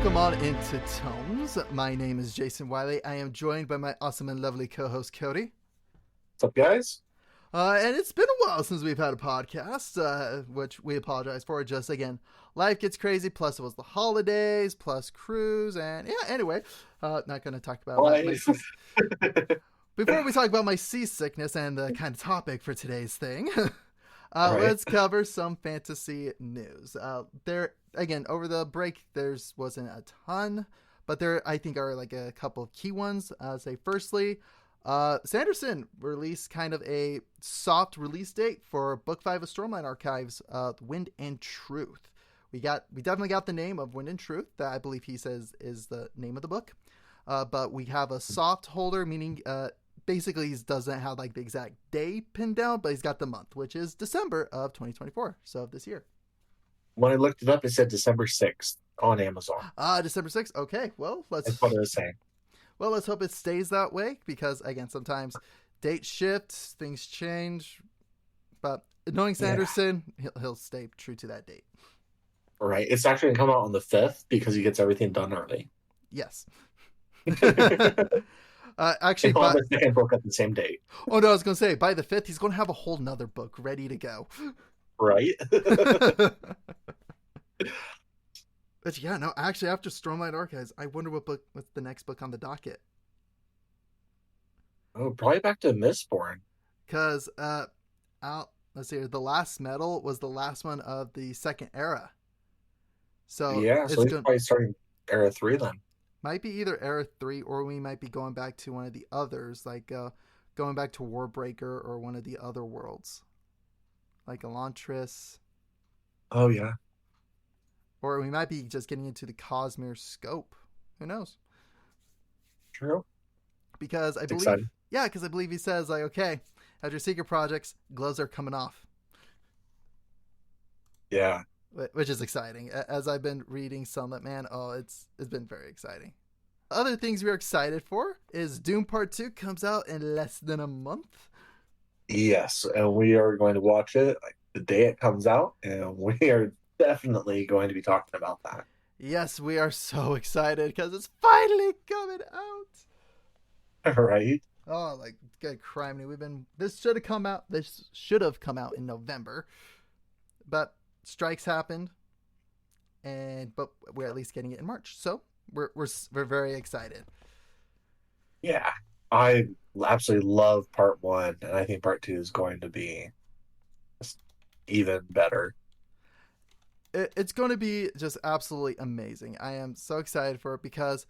Welcome on into Tomes. My name is Jason Wiley. I am joined by my awesome and lovely co-host Cody. What's up, guys? And it's been a while since we've had a podcast, which we apologize for. Just again, life gets crazy. Plus, it was the holidays. Plus, cruise, and yeah. Anyway, not going to talk about my before we talk about my seasickness and the kind of topic for today's thing. Right. Let's cover some fantasy news. There again over the break, wasn't a ton, but there I think are like a couple of key ones. Say firstly, Sanderson released kind of a soft release date for Book 5 of Stormlight Archives, Wind and Truth. We definitely got the name of Wind and Truth that I believe he says is the name of the book, but we have a soft holder, meaning basically he doesn't have like the exact day pinned down, but he's got the month, which is December of 2024, so of this year. When I looked it up, it said December 6th on Amazon. December 6th. Okay, well, That's what it was saying. Well, let's hope it stays that way because, again, sometimes dates shift, things change. But knowing Sanderson, he'll stay true to that date. Right. It's actually going to come out on the 5th because he gets everything done early. Yes. Actually, he'll have the second book at the same date. Oh, no, I was going to say, by the 5th, he's going to have a whole nother book ready to go. Right? But yeah, no, actually, after Stormlight Archives, I wonder what's the next book on the docket. Oh, probably back to Mistborn. Because, let's see, The Last Metal was the last one of the second era. So yeah, so he's probably starting Era 3 then. Might be either Era 3 or we might be going back to one of the others, like going back to Warbreaker or one of the other worlds. Like Elantris. Oh, yeah. Or we might be just getting into the Cosmere scope. Who knows? True. Because I believe he says, like, okay, after secret projects, gloves are coming off. Yeah. Which is exciting. As I've been reading some that, man, it's been very exciting. Other things we're excited for is Doom Part 2 comes out in less than a month. Yes, and we are going to watch it like the day it comes out, and we are definitely going to be talking about that. Yes, we are so excited because it's finally coming out. Right? Oh, like good crime. This should have come out in November, but strikes happened, but we're at least getting it in March, so we're very excited. Yeah, I absolutely love Part 1, and I think Part 2 is going to be just even better. It's going to be just absolutely amazing. I am so excited for it because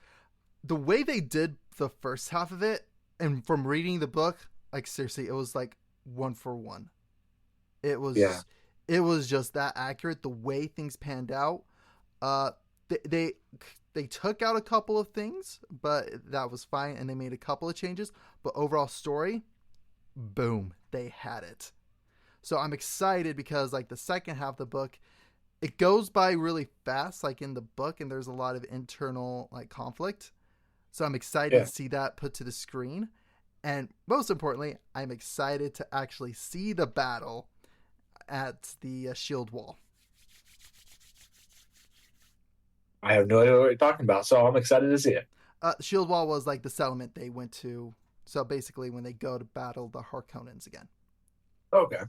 the way they did the first half of it, and from reading the book, like seriously, it was like 1-for-1. It was just that accurate. The way things panned out, they took out a couple of things, but that was fine, and they made a couple of changes. But overall story, boom, they had it. So I'm excited because like the second half of the book, it goes by really fast, like in the book, and there's a lot of internal like conflict. So I'm excited to see that put to the screen. And most importantly, I'm excited to actually see the battle at the shield wall. I have no idea what you're talking about, so I'm excited to see it. Shield wall was like the settlement they went to. So basically when they go to battle the Harkonnens again. Okay.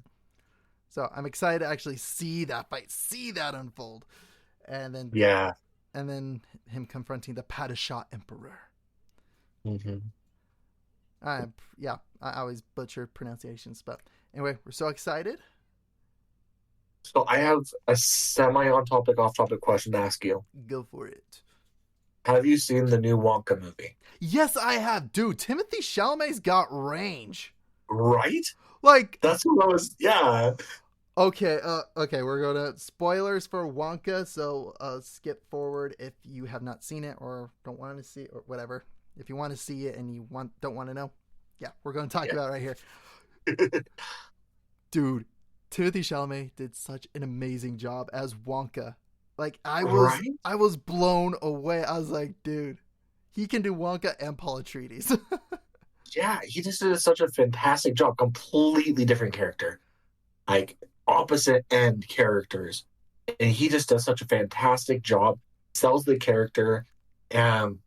So I'm excited to actually see that fight, see that unfold. And then him confronting the Padishah Emperor. Mm-hmm. I always butcher pronunciations, but anyway, we're so excited. So I have a semi-on-topic, off-topic question to ask you. Go for it. Have you seen the new Wonka movie? Yes, I have. Dude, Timothée Chalamet's got range. Right? Like... That's what I was... Yeah. Okay, we're going to... Spoilers for Wonka, so skip forward if you have not seen it or don't want to see it or whatever. If you want to see it and you don't want to know, yeah, we're going to talk about it right here. Dude, Timothée Chalamet did such an amazing job as Wonka. Like, I was blown away. I was like, dude, he can do Wonka and Paul Atreides. Yeah, he just did such a fantastic job. Completely different character. Like, opposite end characters. And he just does such a fantastic job sells the character, and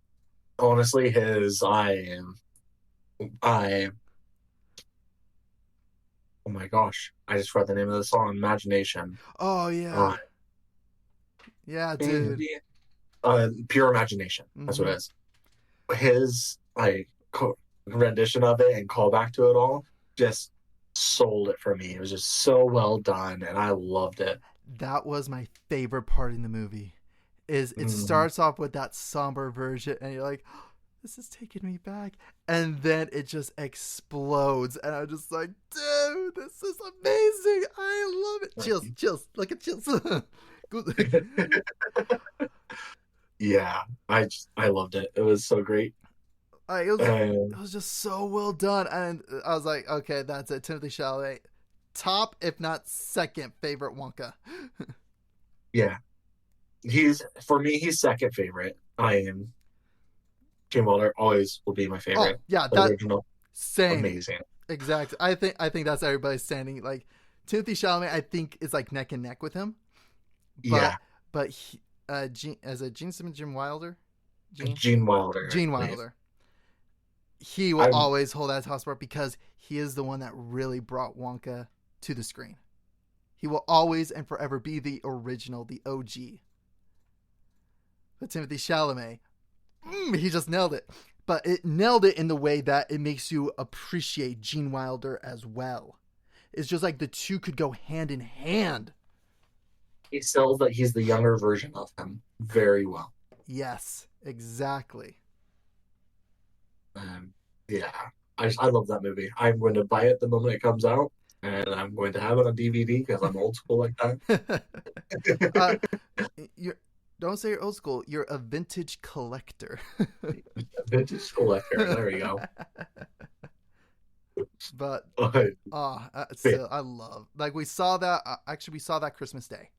honestly, his I oh my gosh, I just forgot the name of the song. Imagination. Oh Uh, yeah, yeah, dude. Pure Imagination. That's what Mm-hmm. it is. His rendition of it and callback to it all just sold it for me. It was just so well done, and I loved it. That was my favorite part in the movie. Is it Mhm. starts off with that somber version, and you're like, oh, "This is taking me back," and then it just explodes, and I'm just like, "Dude, this is amazing! I love it!" Chills, chills, like a chills. Yeah, I loved it. It was so great. Like, it was And it was just so well done, and I was like, okay, that's it. Timothy Chalamet, top if not second favorite Wonka. yeah, he's for me. He's second favorite. I am Gene Wilder always will be my Oh favorite. yeah, The that original, same amazing. exact. I think that's everybody's standing. Like Timothy Chalamet, I think is like neck and neck with him, Yeah, but Gene, as a Gene Simmons, Jim Wilder, Gene Wilder. Gene Like, Wilder, he will I'm always hold that top spot because he is the one that really brought Wonka to the screen. He will always and forever be the original, the OG. But Timothy Chalamet, he just nailed it. But it nailed it in the way that it makes you appreciate Gene Wilder as well. It's just like the two could go hand in hand. he sells that he's the younger version of him very well. Yes, exactly. Um, yeah, I love that movie. I'm going to buy it the moment it comes out, and I'm going to have it on DVD because I'm old school like uh, that. you're, don't say you're old school. You're a vintage collector. Vintage collector. There we go. But Oh, still, I love like we saw that. Actually, we saw that Christmas Day.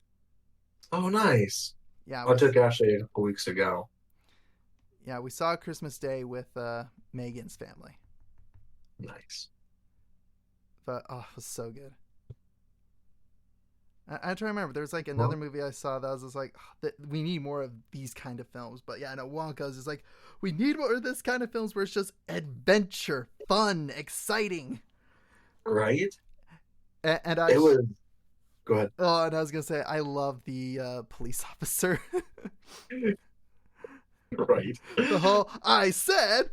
oh, nice. Yeah, I took Ashley a couple weeks ago. we saw Christmas Day with Megan's family. Nice. But it was so good. I try to remember. There was like another Well, movie I saw that was just like, we need more of these kind of films. But yeah, no, Wonka's is like, we need more of this kind of films where it's just adventure, fun, exciting. right? And It was. Go ahead. oh, and I was gonna say, I love the police officer. Right. The whole I said,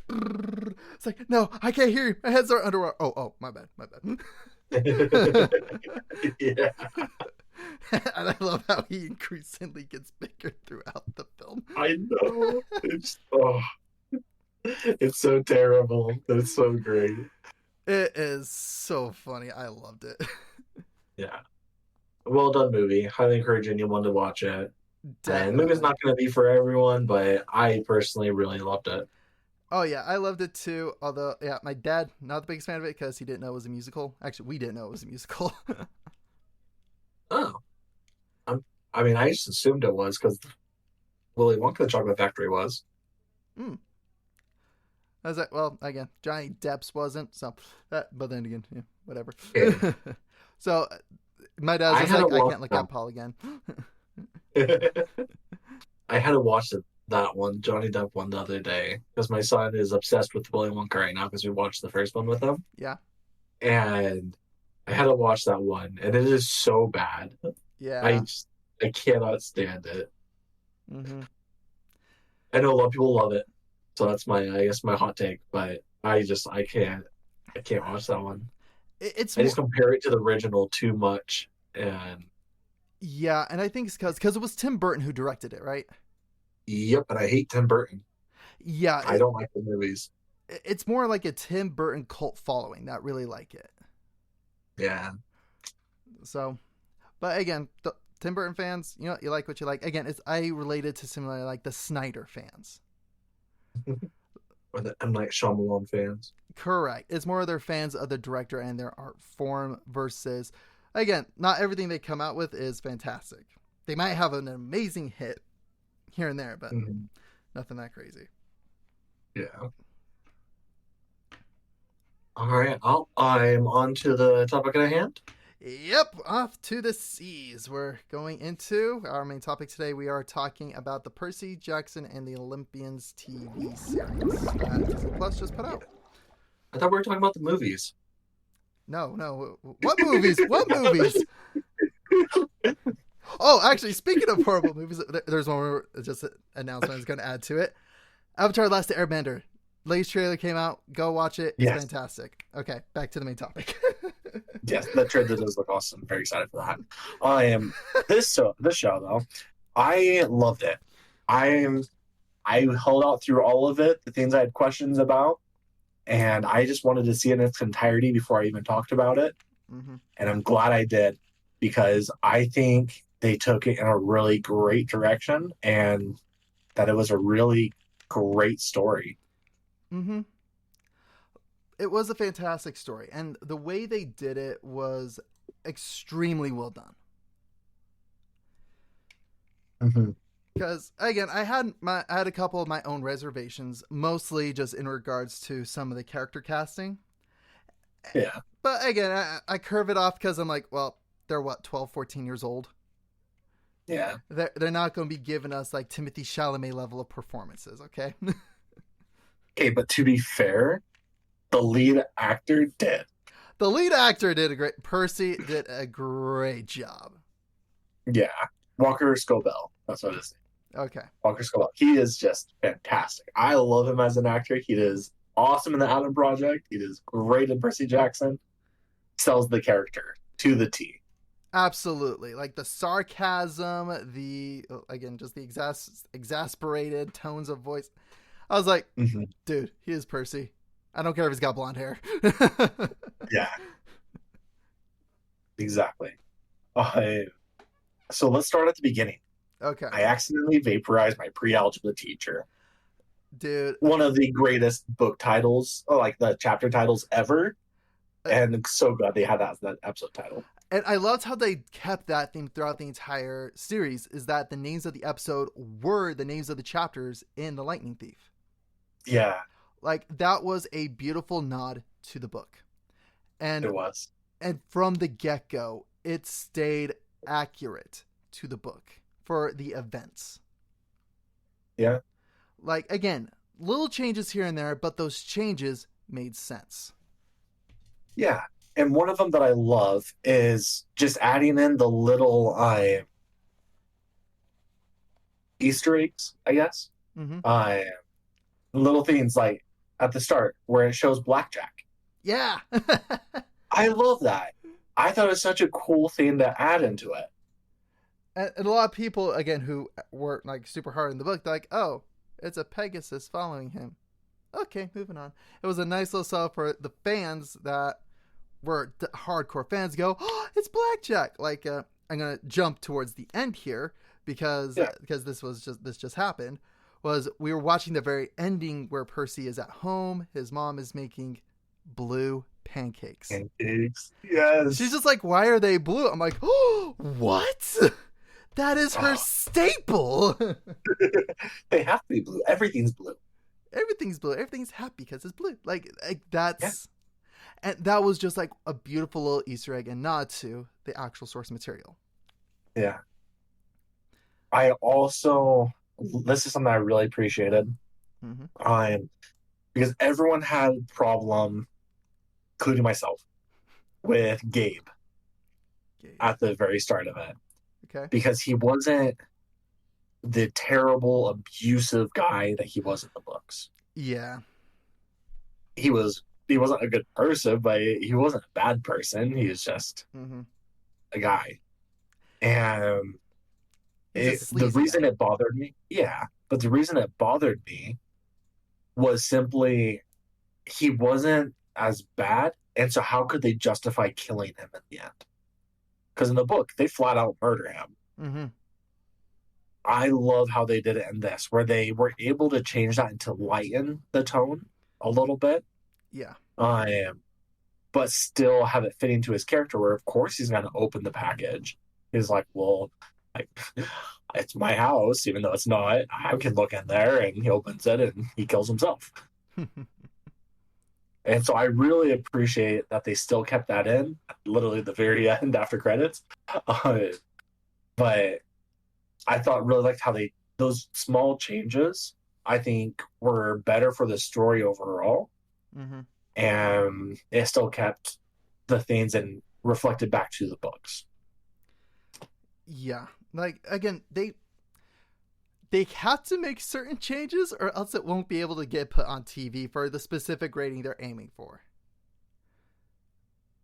it's like, no, I can't hear you. My heads are underwater. Oh, my bad, my bad. Yeah, And I love how he increasingly gets bigger throughout the film. I know. It's so terrible. It's so great. It is so funny. I loved it. Yeah. Well done movie. Highly encourage anyone to watch it. And the movie's Definitely. not going to be for everyone, but I personally really loved it. Oh yeah, I loved it too. Although, yeah, my dad not the biggest fan of it because he didn't know it was a musical. Actually, we didn't know it was a musical. Oh, I'm, I mean, I just assumed it was because Willy Wonka the Chocolate Factory was. Hmm. I was like, well, again, Johnny Depp's wasn't. So that, but then again, yeah, whatever. Okay. So my dad's I just had to like, I watch can't look them. at Paul again. I had to watch that one, Johnny Depp one, the other day because my son is obsessed with Willy Wonka right now because we watched the first one with him, Yeah, and I had to watch that one, and it is so bad. I yeah. just I cannot stand it. Mm-hmm. I know a lot of people love it, so that's I guess my hot take, but I can't watch that one. It's I just more, compare it to the original too much, and yeah, and I think it's because it was Tim Burton who directed it, right? yep, and I hate Tim Burton. Yeah, I don't like the movies. it's more like a Tim Burton cult following that really like it. Yeah, So, but again, Tim Burton fans, you like what you like. Again, it's I related to similarly like the Snyder fans. or the M Night Shyamalan fans. Correct. It's more of their fans of the director and their art form versus, again, not everything they come out with is fantastic. They might have an amazing hit here and there, but Mhm. nothing that crazy. Yeah. All right, I'm on to the topic at hand. Yep, off to the seas. We're going into our main topic today. We are talking about the Percy, Jacen, and the Olympians TV series that Disney Plus just put out. I thought we were talking about the movies. No. What movies? What movies? Oh, actually, speaking of horrible movies, there's one where just an announcement I was going to add to it. Avatar: Last Airbender. Latest trailer came out. Go watch it. It's Yes. fantastic. Okay, back to the main topic. Yes, that trailer does look awesome. Very excited for that. I am this show though. I loved it. I held out through all of it, the things I had questions about, and I just wanted to see it in its entirety before I even talked about it. Mm-hmm. And I'm glad I did, because I think they took it in a really great direction, and that it was a really great story. Mm-hmm. It was a fantastic story, and the way they did it was extremely well done. Mm-hmm. Because again, I had a couple of my own reservations, mostly just in regards to some of the character casting. Yeah. But again, I curve it off because I'm like, well, they're what, 12, 14 years old? Yeah. They're not going to be giving us like Timothée Chalamet level of performances, okay? Okay, but to be fair, the lead actor did. The lead actor did Percy did a great job. Yeah. Walker Scobell. That's what it is. Okay. Walker Scobell. He is just fantastic. I love him as an actor. He is awesome in the Adam Project. He is great in Percy Jackson. Sells the character to the T. Absolutely. Like the sarcasm, just the exasperated tones of voice. I was like, dude, he is Percy. I don't care if he's got blonde hair. Yeah. Exactly. So let's start at the beginning. Okay. I accidentally vaporized my pre-algebra teacher. Dude. One of the greatest book titles, or like the chapter titles ever. And so glad they had that as that episode title. And I loved how they kept that theme throughout the entire series, is that the names of the episode were the names of the chapters in The Lightning Thief. Yeah. Like, that was a beautiful nod to the book. And it was. And from the get-go, it stayed accurate to the book for the events. Yeah. Like, again, little changes here and there, but those changes made sense. Yeah. And one of them that I love is just adding in the little Easter eggs, I guess. Mm-hmm. Little things like at the start where it shows blackjack. Yeah. I love that. I thought it was such a cool thing to add into it. And a lot of people, again, who weren't like super hard in the book, they're like, oh, it's a Pegasus following him. Okay, moving on. It was a nice little sell for the fans that were hardcore fans. Go, oh, it's blackjack. Like, I'm gonna jump towards the end here because this just happened. Was we were watching the very ending where Percy is at home. His mom is making blue pancakes. Pancakes, yes. She's just like, why are they blue? I'm like, oh, what? That is her staple. They have to be blue. Everything's blue. Everything's blue. Everything's happy because it's blue. Like that's... Yeah. And that was just like a beautiful little Easter egg and nod to the actual source material. Yeah. I also... This is something I really appreciated. Mm-hmm. Because everyone had a problem, including myself, with Gabe at the very start of it. Okay. Because he wasn't the terrible, abusive guy that he was in the books. Yeah. He wasn't a good person, but he wasn't a bad person. He was just a guy. And the reason it bothered me, but the reason it bothered me was simply he wasn't as bad, and so how could they justify killing him in the end? Because in the book, they flat out murder him. Mm-hmm. I love how they did it in this, where they were able to change that and to lighten the tone a little bit. Yeah. But still have it fit into his character, where of course he's going to open the package. He's like, well, it's my house, even though it's not. I can look in there, and he opens it and he kills himself. And so I really appreciate that they still kept that in, literally the very end after credits. But I thought really liked how those small changes, I think, were better for the story overall. Mm-hmm. And it still kept the things and reflected back to the books. Yeah. Like, again, they have to make certain changes or else it won't be able to get put on TV for the specific rating they're aiming for.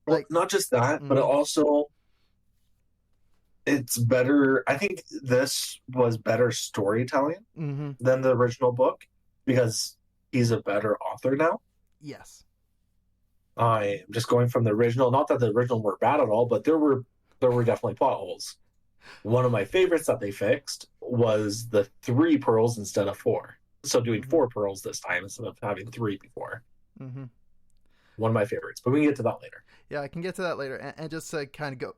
Well, not just that, but it also, it's better. I think this was better storytelling than the original book because he's a better author now. Yes. I'm just going from the original. Not that the original were bad at all, but there were definitely plot holes. One of my favorites that they fixed was the 3 pearls instead of 4. So doing 4 pearls this time instead of having 3 before. One of my favorites, but we can get to that later. Yeah, I can get to that later. And just to kind of go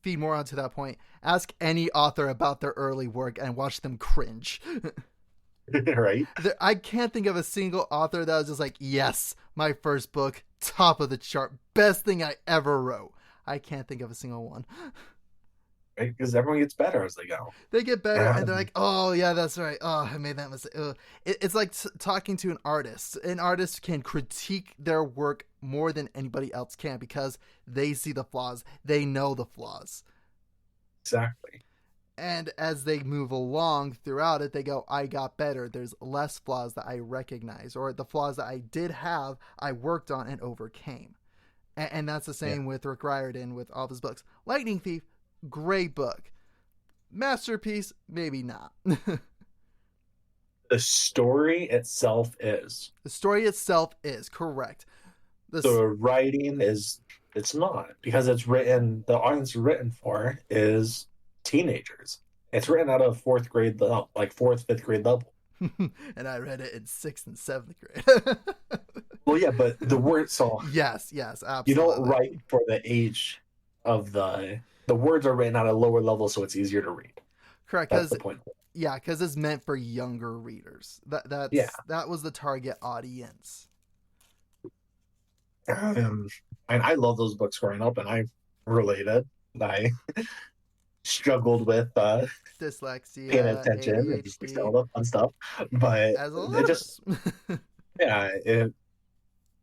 feed more onto that point, ask any author about their early work and watch them cringe. Right? I can't think of a single author that was just like, yes, my first book, top of the chart, best thing I ever wrote. I can't think of a single one. Right? Because everyone gets better as they go. They get better, and they're like, oh, yeah, that's right. Oh, I made that mistake. It's like talking to an artist. An artist can critique their work more than anybody else can because they see the flaws. They know the flaws. Exactly. And as they move along throughout it, they go, I got better. There's less flaws that I recognize, or the flaws that I did have, I worked on and overcame. And that's the same with Rick Riordan with all of his books. Lightning Thief, great book. Masterpiece, maybe not. The story itself is. The story itself is correct. The writing is, it's not, because it's written, the audience written for is teenagers. It's written out of 4th grade level, like 4th, 5th grade level. And I read it in 6th and 7th grade. Well, yeah, but the words, so yes, absolutely. You don't write for the age of the words are written at a lower level, so it's easier to read. Correct. That's the point. Yeah, because it's meant for younger readers. That was the target audience. And I love those books growing up, and I related. I struggled with dyslexia, paying attention, and all the fun stuff. But it just, it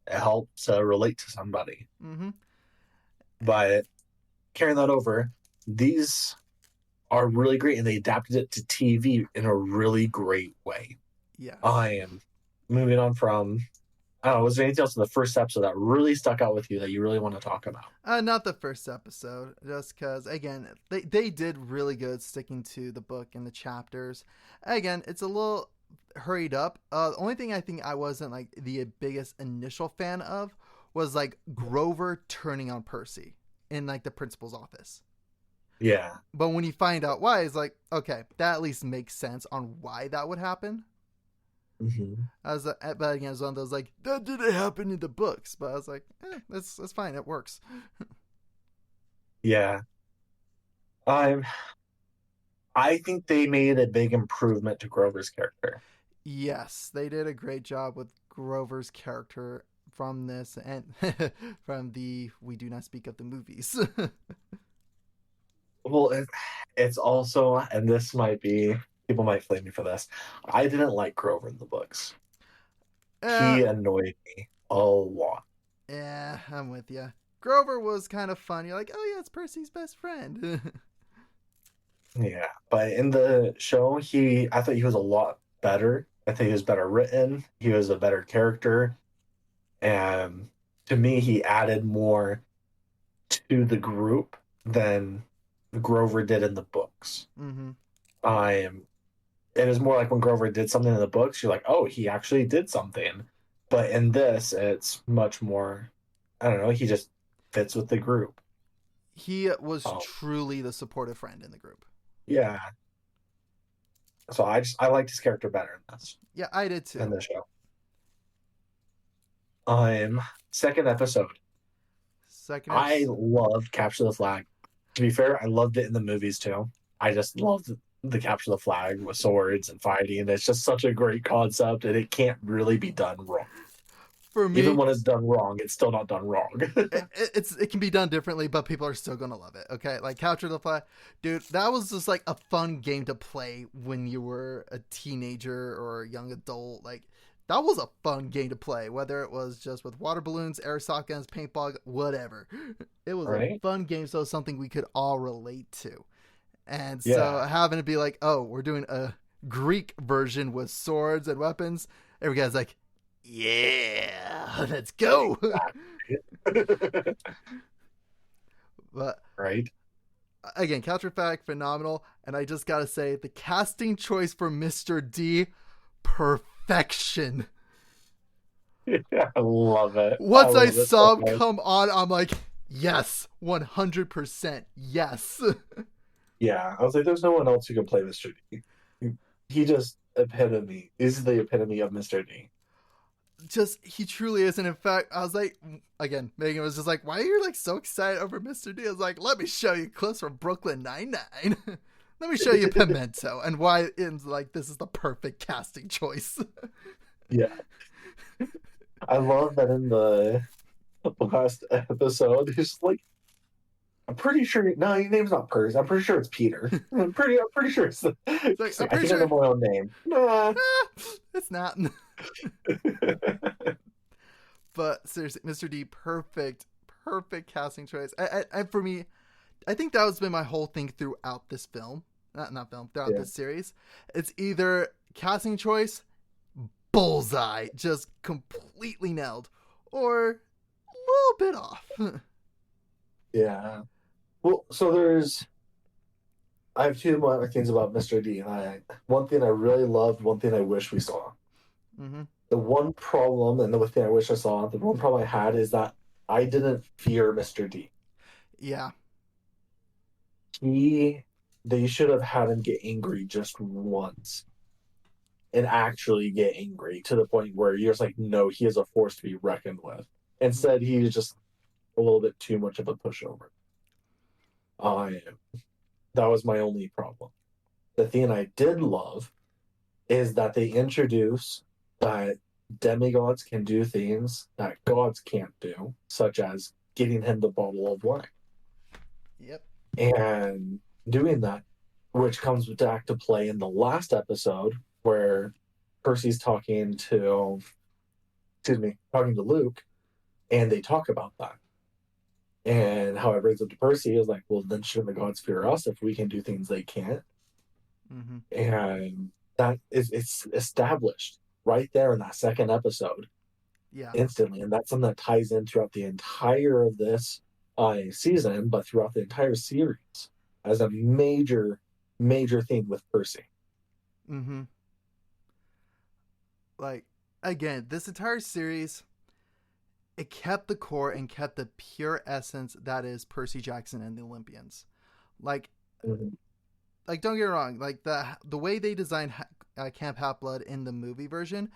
helps relate to somebody. But carrying that over, these are really great, and they adapted it to TV in a really great way. Yeah. I am moving on from, I don't know, was there anything else in the first episode that really stuck out with you that you really want to talk about? Not the first episode, just because, again, they did really good sticking to the book and the chapters. Again, it's a little hurried up. The only thing I think I wasn't, like, the biggest initial fan of was, like, Grover turning on Percy in, like, the principal's office. Yeah. But when you find out why, it's like, okay, that at least makes sense on why that would happen. But again, it was one of those like, that didn't happen in the books. But I was like, that's fine. It works. Yeah. I think they made a big improvement to Grover's character. Yes, they did a great job with Grover's character from this and from the We Do Not Speak of the Movies. Well, it's also, and this might be, people might flame me for this, I didn't like Grover in the books. He annoyed me a lot. Yeah, I'm with you. Grover was kind of fun. You're like, oh yeah, it's Percy's best friend. Yeah, but in the show, I thought he was a lot better. I think he was better written. He was a better character. And to me, he added more to the group than Grover did in the books. It is more like when Grover did something in the books, you're like, oh, he actually did something. But in this, it's much more, I don't know, he just fits with the group. He was truly the supportive friend in the group. Yeah. So I liked his character better in this. Yeah, I did too. In the show. Second episode. I loved Capture the Flag. To be fair, I loved it in the movies too. I just loved the Capture the Flag with swords and fighting. It's just such a great concept, and it can't really be done wrong. For Even me, when it's done wrong, it's still not done wrong. it can be done differently, but people are still gonna love it. Okay, like Capture the Flag, dude, that was just like a fun game to play when you were a teenager or a young adult. Like that was a fun game to play, whether it was just with water balloons, airsoft guns, paintball, whatever. It was a Right? fun game, so something we could all relate to. And so Yeah. having to be like, oh, we're doing a Greek version with swords and weapons, every guy's like, yeah, let's go. Exactly. But Right? again, Capture Fact, phenomenal. And I just gotta say, the casting choice for Mr. D, perfection. Yeah, I love it. I Once I love it so saw him much. come on, I'm like, yes, 100%, yes. Yeah, I was like, there's no one else who can play Mr. D. He just epitome. Is the epitome of Mr. D. Just, he truly is. And in fact, I was like, again, Megan was just like, why are you like so excited over Mr. D? I was like, let me show you clips from Brooklyn Nine-Nine. Let me show you Pimento and why it's like this is the perfect casting choice. Yeah. I love that in the last episode, he's like, I'm pretty sure. No, your name's not Percy. I'm pretty sure it's Peter. I'm pretty sure it's. It's like, I'm I pretty think I know sure my own name. Nah. it's not. But seriously, Mr. D, perfect casting choice. And for me, I think that has been my whole thing throughout this film. Not film, throughout Yeah. this series. It's either casting choice, bullseye, just completely nailed, or a little bit off. Yeah. Well, so I have two more things about Mr. D. And one thing I really loved, one thing I wish we saw. Mm-hmm. The one problem, and the thing I wish I saw, the one problem I had is that I didn't fear Mr. D. Yeah. They should have had him get angry just once and actually get angry to the point where you're just like, no, he is a force to be reckoned with. Instead, he's just a little bit too much of a pushover. That was my only problem. The thing I did love is that they introduce that demigods can do things that gods can't do, such as getting him the bottle of wine. Yep. And doing that, which comes back to play in the last episode where Percy's talking to Luke, and they talk about that. And how it brings up to Percy is like, well, then shouldn't the gods fear us if we can do things they can't? Mm-hmm. And it's established right there in that second episode. Yeah. Instantly. And that's something that ties in throughout the entire of this season, but throughout the entire series as a major theme with Percy. Mm-hmm. Like, again, this entire series, it kept the core and kept the pure essence that is Percy Jackson and the Olympians. Like, like don't get me wrong, like the way they designed Camp Half-Blood in the movie version,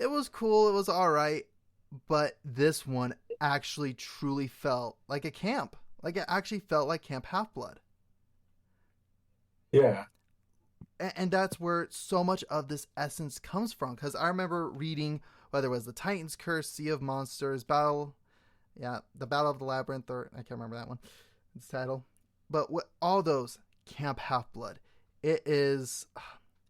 it was cool, it was all right, but this one actually truly felt like a camp. Like it actually felt like Camp Half-Blood. Yeah. And that's where so much of this essence comes from. Because I remember reading, whether it was the Titan's Curse, Sea of Monsters, the Battle of the Labyrinth, or I can't remember that one, its title. But all those, Camp Half-Blood, it is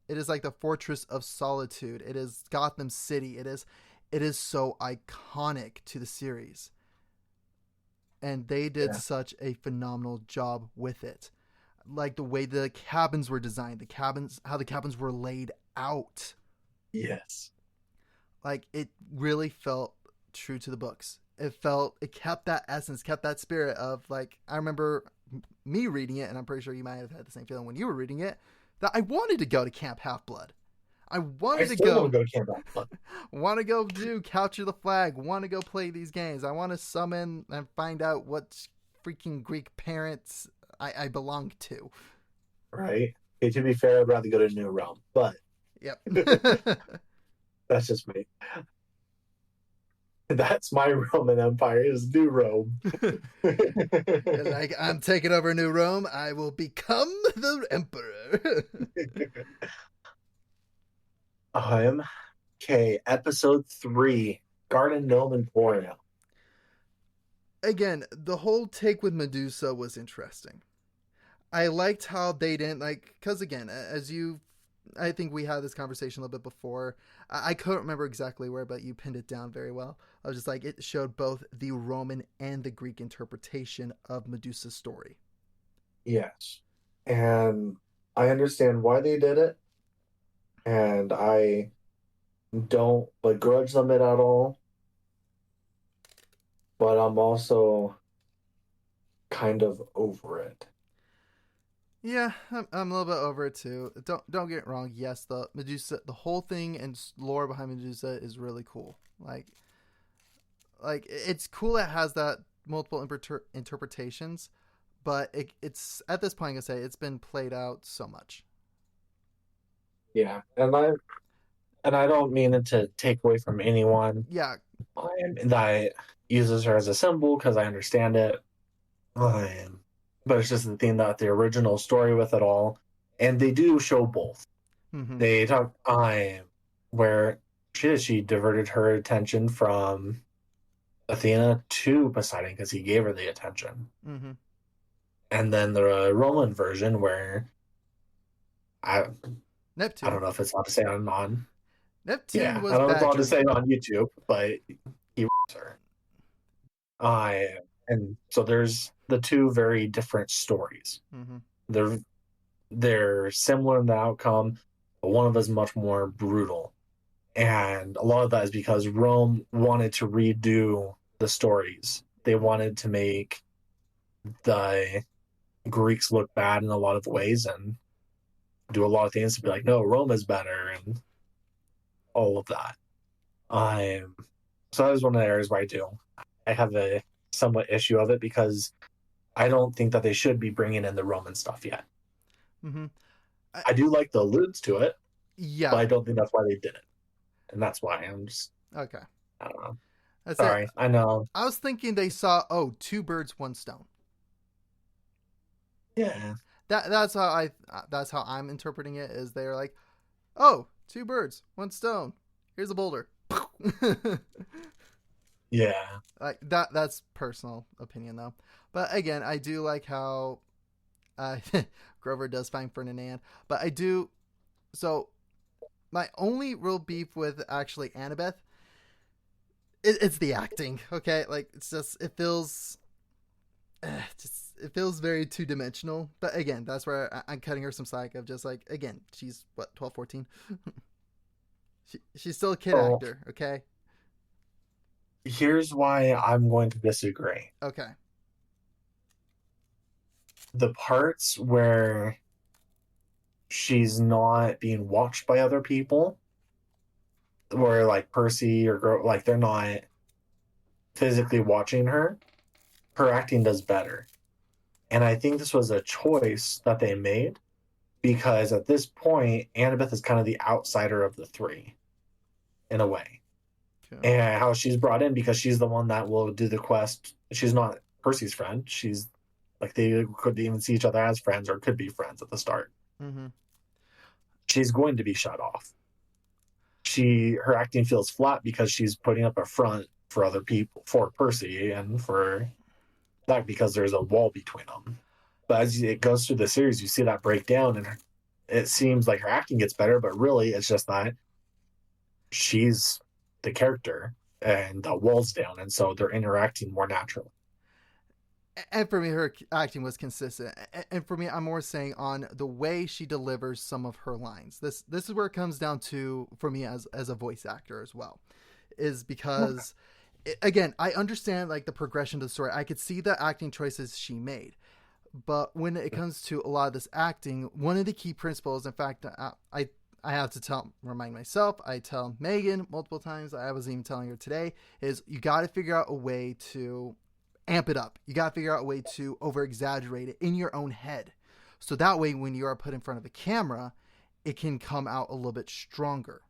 like the Fortress of Solitude. It is Gotham City. It is so iconic to the series. And they did such a phenomenal job with it. Like the way the cabins were designed, how the cabins were laid out. Yes. Like it really felt true to the books. It kept that essence, kept that spirit of like, I remember me reading it, and I'm pretty sure you might have had the same feeling when you were reading it, that I wanted to go to Camp Half-Blood. I want to go to Camp Half-Blood. Want to go do Capture the Flag. Want to go play these games. I want to summon and find out what freaking Greek parents I belong to. Right. Okay, to be fair, I'd rather go to New Realm, but yep. That's just me. That's my Roman Empire, is New Rome. Like, I'm taking over New Rome. I will become the emperor. Okay, episode 3, Garden Gnome and Florian. Again, the whole take with Medusa was interesting. I liked how they didn't because again, I think we had this conversation a little bit before. I couldn't remember exactly where, but you pinned it down very well. I was just like, it showed both the Roman and the Greek interpretation of Medusa's story. Yes. And I understand why they did it. And I don't begrudge them it at all. But I'm also kind of over it. Yeah, I'm a little bit over it too. Don't get it wrong. Yes, the Medusa, the whole thing and lore behind Medusa is really cool. Like it's cool. It has that multiple interpretations, but it's at this point, I'm gonna say it's been played out so much. Yeah, and I don't mean it to take away from anyone. Yeah, that uses her as a symbol because I understand it. But it's just the thing that the original story with it all, and they do show both. Mm-hmm. They talk where she diverted her attention from Athena to Poseidon because he gave her the attention. Mm-hmm. And then the Roman version where Neptune. I don't know if it's allowed to say on Neptune was I don't know if bad. it's allowed to say it on YouTube, but he was her. And so there's the two very different stories. Mm-hmm. They're similar in the outcome, but one of them is much more brutal. And a lot of that is because Rome wanted to redo the stories. They wanted to make the Greeks look bad in a lot of ways and do a lot of things to be like, no, Rome is better and all of that. So that is one of the areas where I have a somewhat issue of it because I don't think that they should be bringing in the Roman stuff yet. Mm-hmm. I do like the alludes to it, but I don't think that's why they did it, and that's why I'm just okay. I don't know. Sorry, I know. I was thinking they saw two birds, one stone. Yeah, that's how I'm interpreting it. Is they're like, oh, two birds, one stone. Here's a boulder. Yeah. Like that's personal opinion though. But again, I do like how Grover does find Ferdinand. But I do so my only real beef with actually Annabeth it's the acting, okay? Like it's just it feels very two-dimensional. But again, that's where I'm cutting her some slack of just like again, she's what, 12, 14? She's still a kid actor, okay? Here's why I'm going to disagree. Okay. The parts where she's not being watched by other people, where like Percy or like they're not physically watching her acting does better. And I think this was a choice that they made because at this point, Annabeth is kind of the outsider of the three in a way. Okay. And how she's brought in because she's the one that will do the quest. She's not Percy's friend. She's like they could even see each other as friends or could be friends at the start. Mm-hmm. She's going to be shut off. Her acting feels flat because she's putting up a front for other people, for Percy and for that because there's a wall between them. But as it goes through the series, you see that breakdown and it seems like her acting gets better, but really it's just that she's the character and the wall's down, and so they're interacting more naturally. And for me, her acting was consistent. And for me, I'm more saying on the way she delivers some of her lines. This is where it comes down to for me as a voice actor as well, is because again, I understand like the progression of the story. I could see the acting choices she made, but when it comes to a lot of this acting, one of the key principles, in fact, I have to remind myself, I tell Megan multiple times, I was even telling her today, is you got to figure out a way to amp it up. You got to figure out a way to over exaggerate it in your own head. So that way, when you are put in front of a camera, it can come out a little bit stronger.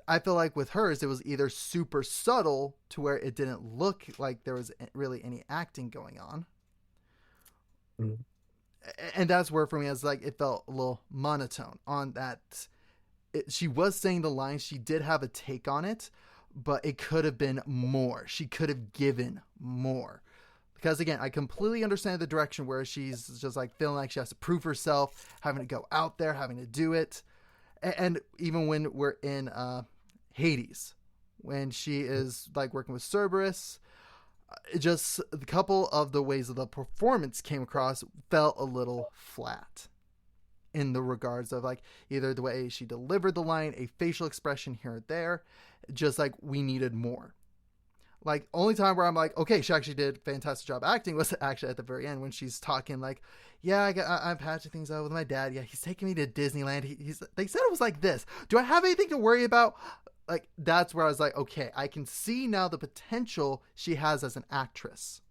I feel like with hers, it was either super subtle to where it didn't look like there was really any acting going on. Mm. And that's where for me, it's like, it felt a little monotone on that. She was saying the lines. She did have a take on it, but it could have been more. She could have given more. Because again, I completely understand the direction where she's just like feeling like she has to prove herself, having to go out there, having to do it. And even when we're in Hades, when she is like working with Cerberus, just a couple of the ways that the performance came across felt a little flat in the regards of like either the way she delivered the line, a facial expression here and there, just like we needed more. Like only time where I'm like, okay, she actually did a fantastic job acting was actually at the very end when she's talking like, yeah, I'm patching things out with my dad. Yeah, he's taking me to Disneyland. They said it was like this. Do I have anything to worry about? Like that's where I was like, okay, I can see now the potential she has as an actress.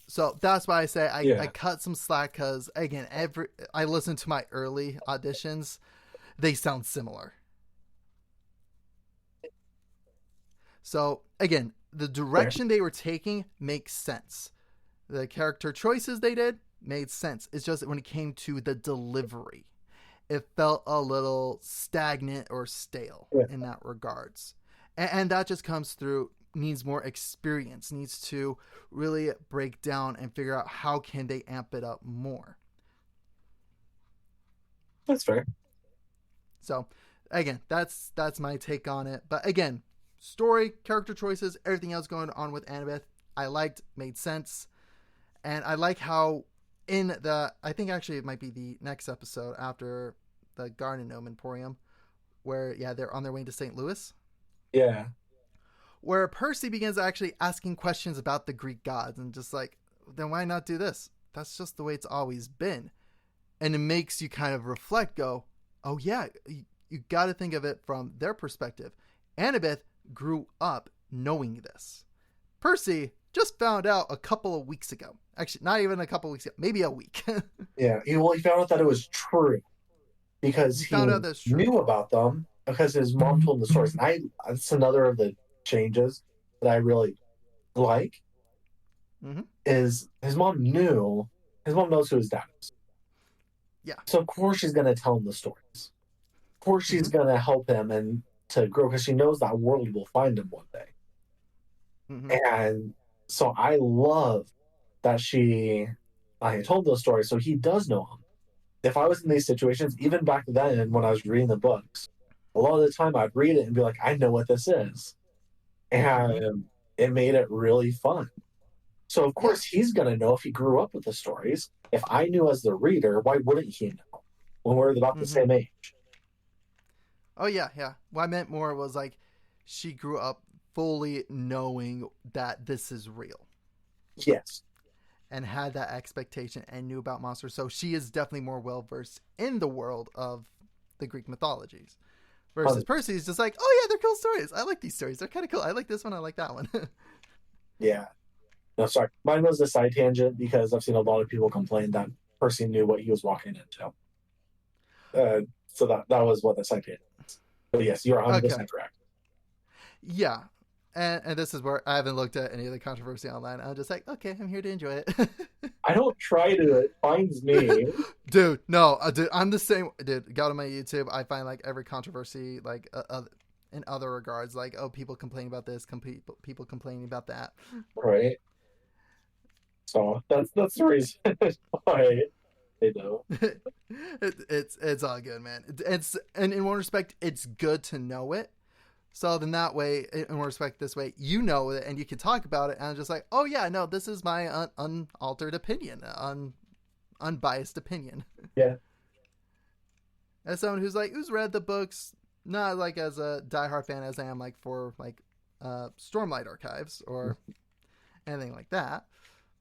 So that's why I say I cut some slack because again, I listened to my early auditions, they sound similar. So again, the direction they were taking makes sense. The character choices they did made sense. It's just that when it came to the delivery, it felt a little stagnant or stale in that regards. And that just comes through, needs more experience, needs to really break down and figure out how can they amp it up more. That's fair. So again, that's my take on it. But again, story, character choices, everything else going on with Annabeth, I liked, made sense. And I like how I think actually it might be the next episode after the Garden Gnome Emporium, where, they're on their way to St. Louis. Yeah. Where Percy begins actually asking questions about the Greek gods and just like, then why not do this? That's just the way it's always been. And it makes you kind of reflect, go, oh yeah, you got to think of it from their perspective. Annabeth grew up knowing this. Percy just found out a couple of weeks ago. Actually, not even a couple of weeks ago, maybe a week. Yeah, he found out that it was true because he knew about them because his mom told him the stories. And that's another of the changes that I really like. Mm-hmm. Is his mom knows who his dad is. Yeah. So of course she's going to tell him the stories. Of course she's going to help him and to grow because she knows that world will find him one day. Mm-hmm. And so I love that I told those stories, so he does know them. If I was in these situations, even back then when I was reading the books, a lot of the time I'd read it and be like, I know what this is. And it made it really fun. So of course he's going to know if he grew up with the stories. If I knew as the reader, why wouldn't he know when we're about the same age? Oh, yeah. What I meant more was like she grew up fully knowing that this is real. Yes. And had that expectation and knew about monsters. So she is definitely more well-versed in the world of the Greek mythologies. Versus Percy is just like, oh yeah, they're cool stories. I like these stories. They're kind of cool. I like this one. I like that one. Yeah. No, sorry. Mine was a side tangent because I've seen a lot of people complain that Percy knew what he was walking into. So that was what the side tangent is. But yes, you're 100% correct. Yeah. And this is where I haven't looked at any of the controversy online. I'm just like, okay, I'm here to enjoy it. I don't try to. It finds me. Dude, no. Dude, I'm the same. Dude, go to my YouTube. I find like every controversy, like in other regards, like, oh, people complaining about this, people complaining about that. Right. So that's the reason why they know. It's all good, man. And in one respect, it's good to know it. So then that way, in one respect, this way, you know it and you can talk about it. And I'm just like, oh yeah, no, this is my unaltered opinion, unbiased opinion. Yeah. As someone who's read the books, not like as a diehard fan as I am like for like Stormlight Archives or anything like that.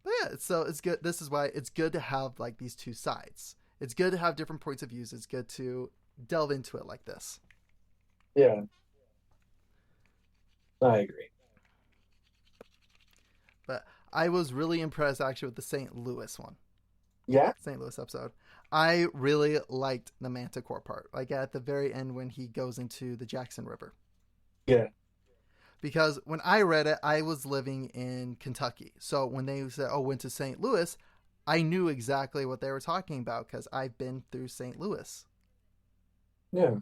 But yeah, so it's good. This is why it's good to have like these two sides. It's good to have different points of views. It's good to delve into it like this. Yeah. I agree. But I was really impressed actually with the St. Louis one. Yeah? St. Louis episode. I really liked the Manticore part. Like at the very end when he goes into the Jackson River. Yeah. Because when I read it, I was living in Kentucky. So when they said, oh, went to St. Louis, I knew exactly what they were talking about because I've been through St. Louis. Yeah.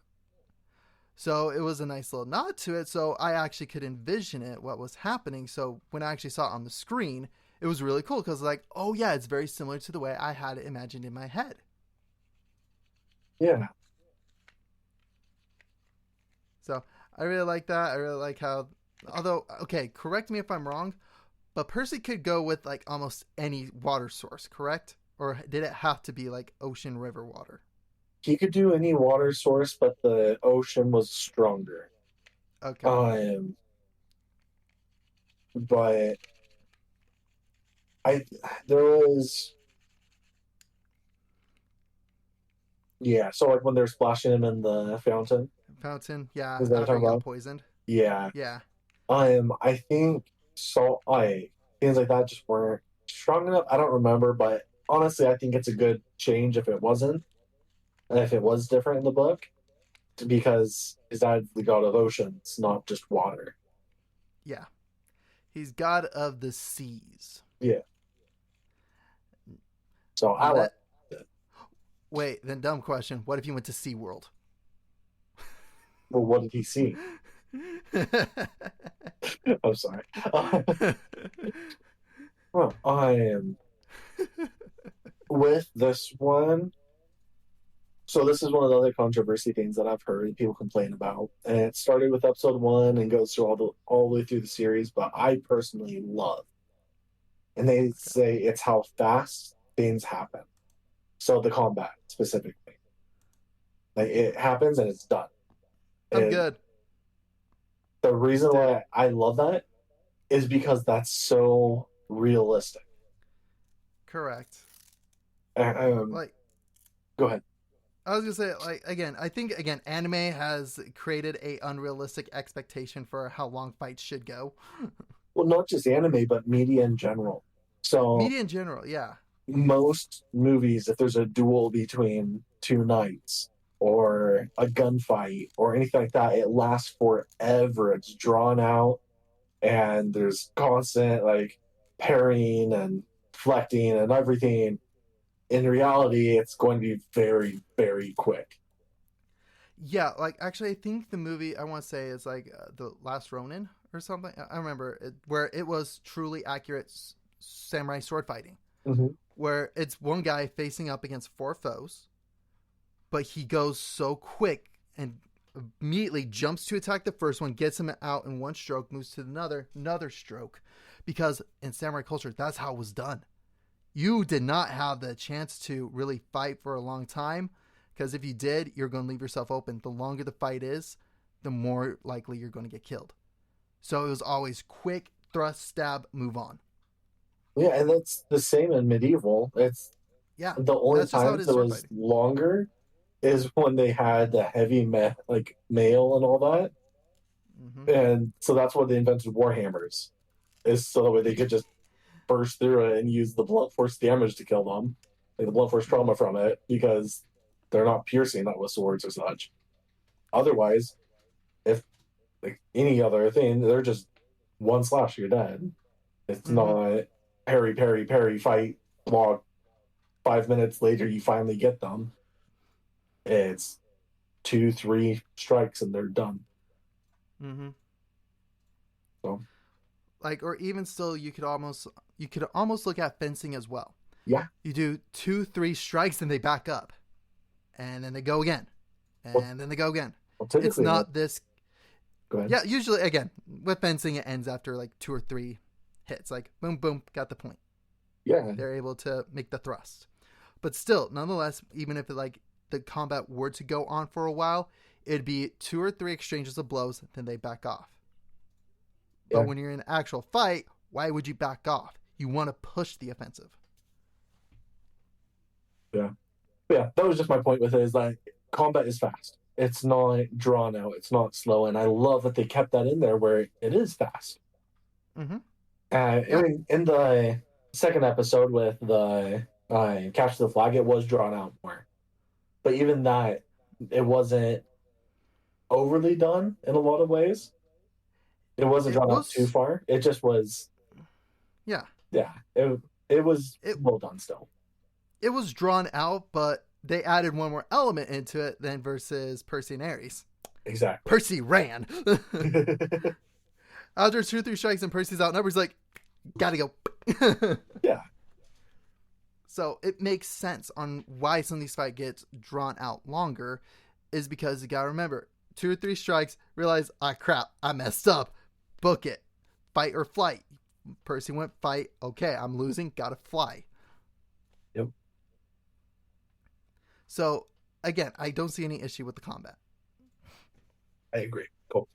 So it was a nice little nod to it. So I actually could envision it, what was happening. So when I actually saw it on the screen, it was really cool because like, oh yeah, it's very similar to the way I had it imagined in my head. Yeah. So I really like that. I really like how, although, okay, correct me if I'm wrong, but Percy could go with like almost any water source, correct? Or did it have to be like ocean, river water? He could do any water source, but the ocean was stronger. Okay. But I there was yeah. So like when they're splashing him in the fountain, Fountain, yeah, is that what you're after he talking got about? poisoned. Yeah. Yeah. I think so. Things like that just weren't strong enough. I don't remember, but honestly, I think it's a good change if it wasn't, if it was different in the book, because his dad's the god of oceans, not just water. Yeah. He's god of the seas. Yeah. So I like Let it. Wait, then dumb question. What if you went to SeaWorld? Well, what did he see? I'm sorry. Well, I am with this one. So this is one of the other controversy things that I've heard people complain about, and it started with episode 1 and goes through all the way through the series. But I personally love, and they say it's how fast things happen. So the combat specifically, like it happens and it's done. I'm And good. the reason why I love that is because that's so realistic. Correct. Like, go ahead. I was gonna say, like, again, I think again, anime has created a unrealistic expectation for how long fights should go. Well, not just anime, but media in general. So Media in general, yeah. most movies, if there's a duel between two knights or a gunfight or anything like that, it lasts forever. It's drawn out, and there's constant like parrying and deflecting and everything. In reality, it's going to be very, very quick. Yeah, like actually, I think the movie I want to say is like the Last Ronin or something. I remember it, where it was truly accurate samurai sword fighting, Mm-hmm. where it's one guy facing up against four foes, but he goes so quick and immediately jumps to attack the first one, gets him out in one stroke, moves to another stroke, because in samurai culture, that's how it was done. You did not have the chance to really fight for a long time, because if you did, you're going to leave yourself open. The longer the fight is, the more likely you're going to get killed. So it was always quick, thrust, stab, move on. Yeah, and that's the same in medieval. It's the only times it was longer is when they had the heavy like mail and all that. Mm-hmm. And so that's why they invented warhammers, is so that way they could just burst through it and use the blunt force damage to kill them, like the blunt force trauma from it, because they're not piercing that with swords or such. Otherwise, if like any other thing, they're just one slash, you're dead. It's not parry, fight, block. 5 minutes later, you finally get them. It's 2-3 strikes and they're done. Mm-hmm. So, like, or even still, you could almost look at fencing as well. Yeah. You do 2-3 strikes and they back up, and then they go again, and then they go again. Well, it's not this. Go ahead. Yeah, usually again with fencing, it ends after like 2 or 3 hits. Like boom, boom, got the point. Yeah, they're able to make the thrust. But still, nonetheless, even if the combat were to go on for a while, it'd be 2 or 3 exchanges of blows, then they back off. But when you're in an actual fight, why would you back off? You want to push the offensive. Yeah. Yeah, that was just my point with it, is like combat is fast. It's not drawn out. It's not slow. And I love that they kept that in there where it is fast. Mm-hmm. In the second episode with the Capture the Flag, it was drawn out more. But even that, it wasn't overly done in a lot of ways. It wasn't drawn out too far. It just was. Yeah. Yeah. It was well done still. It was drawn out, but they added one more element into it than versus Percy and Ares. Exactly. Percy ran. After 2 or 3 strikes and Percy's outnumbered, he's like, gotta go. Yeah. So it makes sense on why some of these fights get drawn out longer, is because you gotta remember, 2 or 3 strikes, realize, crap, I messed up. Book it. Fight or flight. Percy went fight. Okay, I'm losing. Gotta fly. Yep. So again, I don't see any issue with the combat. I agree. Cool.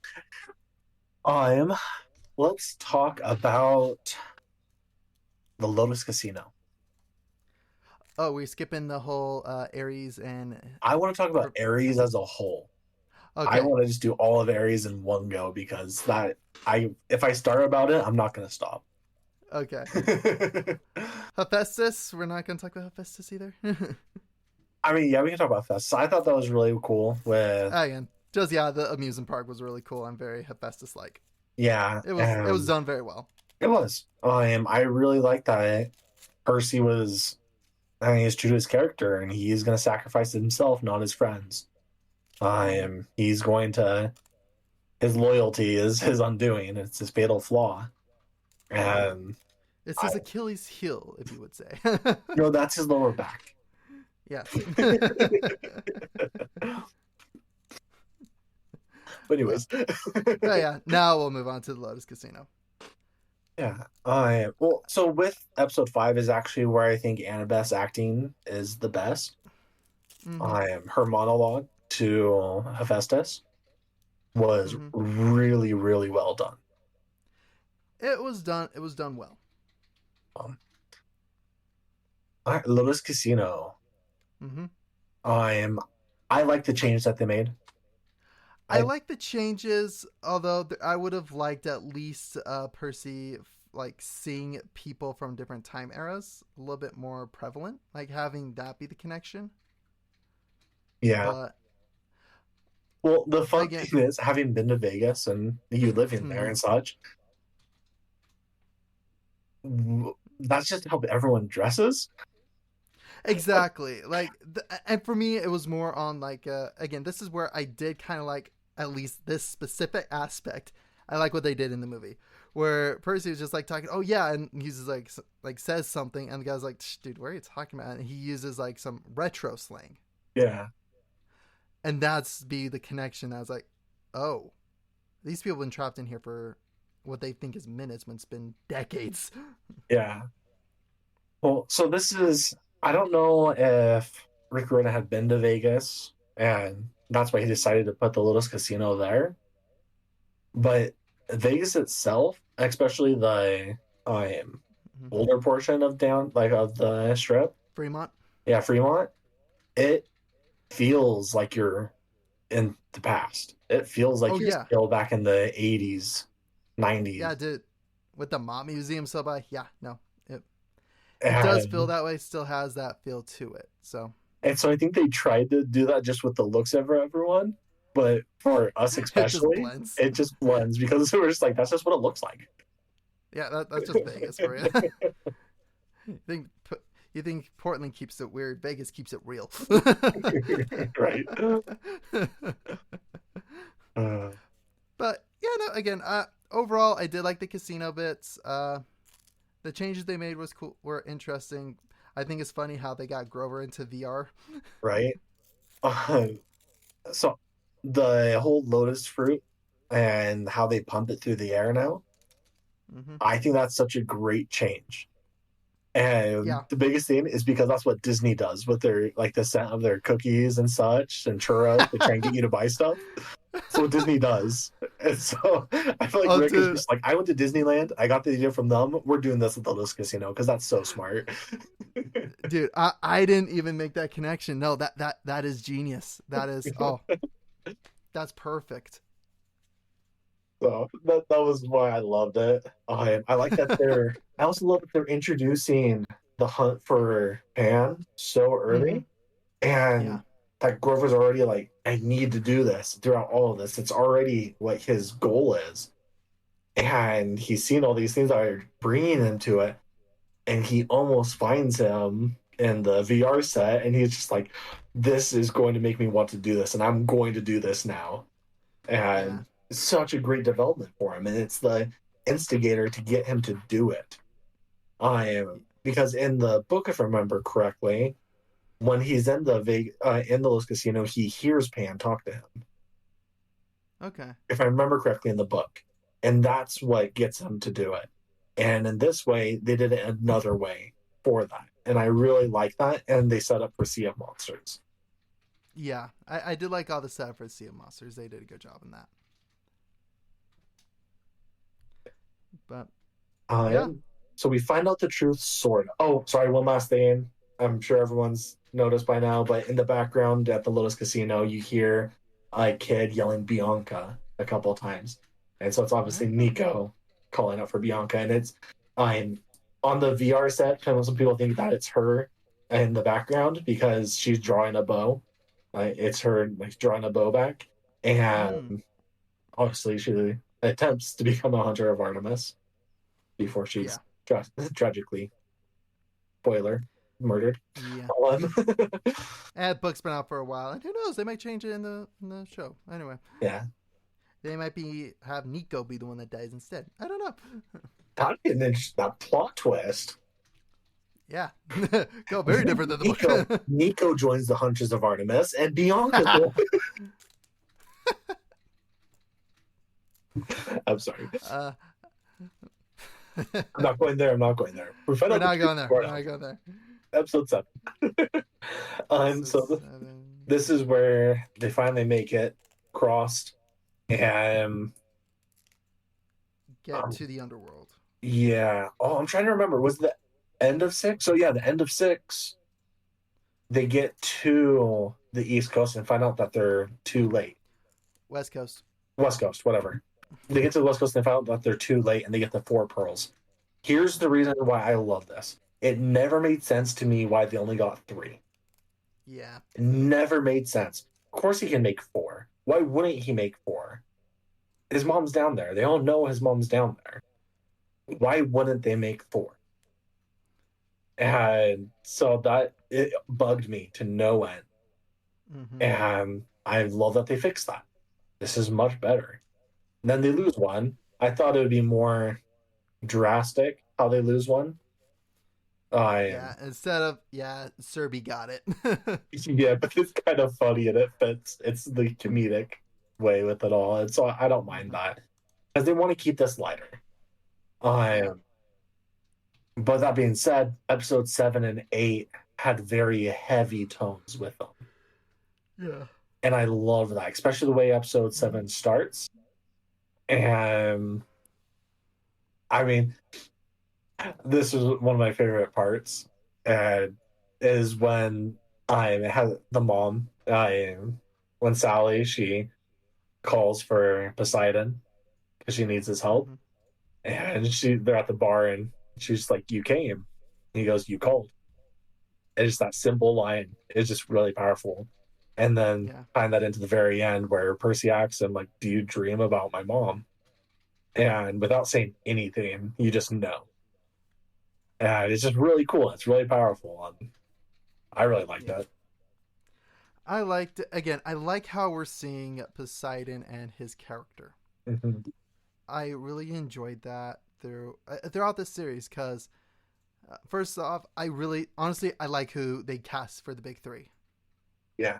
Let's talk about the Lotus Casino. Oh, we're skipping the whole Ares and. I want to talk about Ares as a whole. Okay. I want to just do all of Ares in one go because if I start about it, I'm not going to stop. Okay. Hephaestus, we're not going to talk about Hephaestus either. I mean, yeah, we can talk about Hephaestus. I thought that was really cool. Again, the amusement park was really cool. I'm very Hephaestus-like. Yeah, it was done very well. It was. I really like that Percy was. I mean, he's true to his character, and he's going to sacrifice himself, not his friends. He's going to. His loyalty is his undoing. It's his fatal flaw. And it's his Achilles heel, if you would say. No, that's his lower back. Yes. But anyways. Oh yeah. Now we'll move on to the Lotus Casino. Yeah. Well, so with episode 5 is actually where I think Annabeth's acting is the best. Mm-hmm. Her monologue to Hephaestus was really, really well done. It was done well. Lotus Casino. Mm-hmm. I like the change that they made. I like the changes, although I would have liked at least Percy like seeing people from different time eras a little bit more prevalent, like having that be the connection. Yeah. Well, the fun thing is, having been to Vegas and you living there and such, that's just how everyone dresses. Exactly. And for me, it was more on again, this is where I did kind of like at least this specific aspect. I like what they did in the movie, where Percy was just like talking, oh yeah, and he's just like says something, and the guy's like, dude, what are you talking about? And he uses like some retro slang. Yeah. And that's the connection. I was like, oh, these people have been trapped in here for what they think is minutes when it's been decades. Yeah. Well, so this is, I don't know if Rick Riordan had been to Vegas and that's why he decided to put the Lotus Casino there. But Vegas itself, especially the older portion of of the strip, Fremont. Yeah, Fremont. It feels like you're in the past. It feels like you're still back in the 80s, 90s. Yeah, dude. With the Mott Museum so by, it does feel that way. Still has that feel to it. So I think they tried to do that just with the looks of everyone, but for us especially, it just blends because we're just like, that's just what it looks like. Yeah, that's just Vegas for you. You think Portland keeps it weird? Vegas keeps it real. Right. But again, overall, I did like the casino bits. The changes they made were interesting. I think it's funny how they got Grover into VR. Right. So the whole lotus fruit and how they pump it through the air now, I think that's such a great change. And the biggest thing is because that's what Disney does with their the scent of their cookies and such and churros to try and get you to buy stuff. That's what Disney does. And so I feel like Rick is just like, I went to Disneyland. I got the idea from them. We're doing this at the Lotus Casino because that's so smart. Dude, I didn't even make that connection. No, that is genius. That is that's perfect. So that was why I loved it. I like that I also love that they're introducing the hunt for Pan so early, and that Grover's already like, I need to do this throughout all of this. It's already what his goal is, and he's seen all these things that are bringing him to it, and he almost finds him in the VR set, and he's just like, this is going to make me want to do this, and I'm going to do this now. And it's such a great development for him. And it's the instigator to get him to do it. Because in the book, if I remember correctly, when he's in the Los Casino, he hears Pan talk to him. Okay. If I remember correctly in the book. And that's what gets him to do it. And in this way, they did it another way for that. And I really like that. And they set up for Sea of Monsters. Yeah, I did like all the setup for Sea of Monsters. They did a good job in that. But yeah. So we find out the truth, sort of. Oh, sorry, one last thing. I'm sure everyone's noticed by now, but in the background at the Lotus Casino, you hear a kid yelling Bianca a couple of times. And so it's obviously Nico calling out for Bianca. And it's on the VR set, some people think that it's her in the background because she's drawing a bow. It's her drawing a bow back. And obviously she attempts to become a hunter of Artemis before she's tragically, spoiler, murdered. Yeah. And book's been out for a while, and who knows? They might change it in the show. Anyway. Yeah. They might have Nico be the one that dies instead. I don't know. That'd be that plot twist. Yeah. Go very different than the book. Nico joins the Hunters of Artemis, and Bianca. I'm sorry. I'm not going there. We're not going there. Episode 7. This is where they finally make it crossed and get to the underworld. Yeah. Oh, I'm trying to remember. Was the end of 6? So yeah, the end of 6. They get to the East Coast and find out that they're too late. West Coast, whatever. They get to the West Coast and they find out that they're too late, and they get the 4 pearls. Here's the reason why I love this. It never made sense to me why they only got 3. Yeah. It never made sense. Of course he can make 4. Why wouldn't he make 4? His mom's down there. They all know his mom's down there. Why wouldn't they make 4? And so it bugged me to no end. Mm-hmm. And I love that they fixed that. This is much better. And then they lose one. I thought it would be more drastic how they lose one. Instead of Serby got it. Yeah, but it's kind of funny and it fits. It's the comedic way with it all, and so I don't mind that because they want to keep this lighter. But that being said, episode 7 and 8 had very heavy tones with them. Yeah, and I love that, especially the way episode 7 starts. And I mean, this is one of my favorite parts, is when I had the mom. When Sally, she calls for Poseidon because she needs his help, and they're at the bar and she's like, "You came," and he goes, "You called." It's just that simple line. It's just really powerful. And then find that into the very end where Percy asks him, like, "Do you dream about my mom?" And without saying anything, you just know. And it's just really cool. It's really powerful. And I really like that. I liked it. Again, I like how we're seeing Poseidon and his character. Mm-hmm. I really enjoyed that throughout this series because, first off, honestly, I like who they cast for the big 3. Yeah.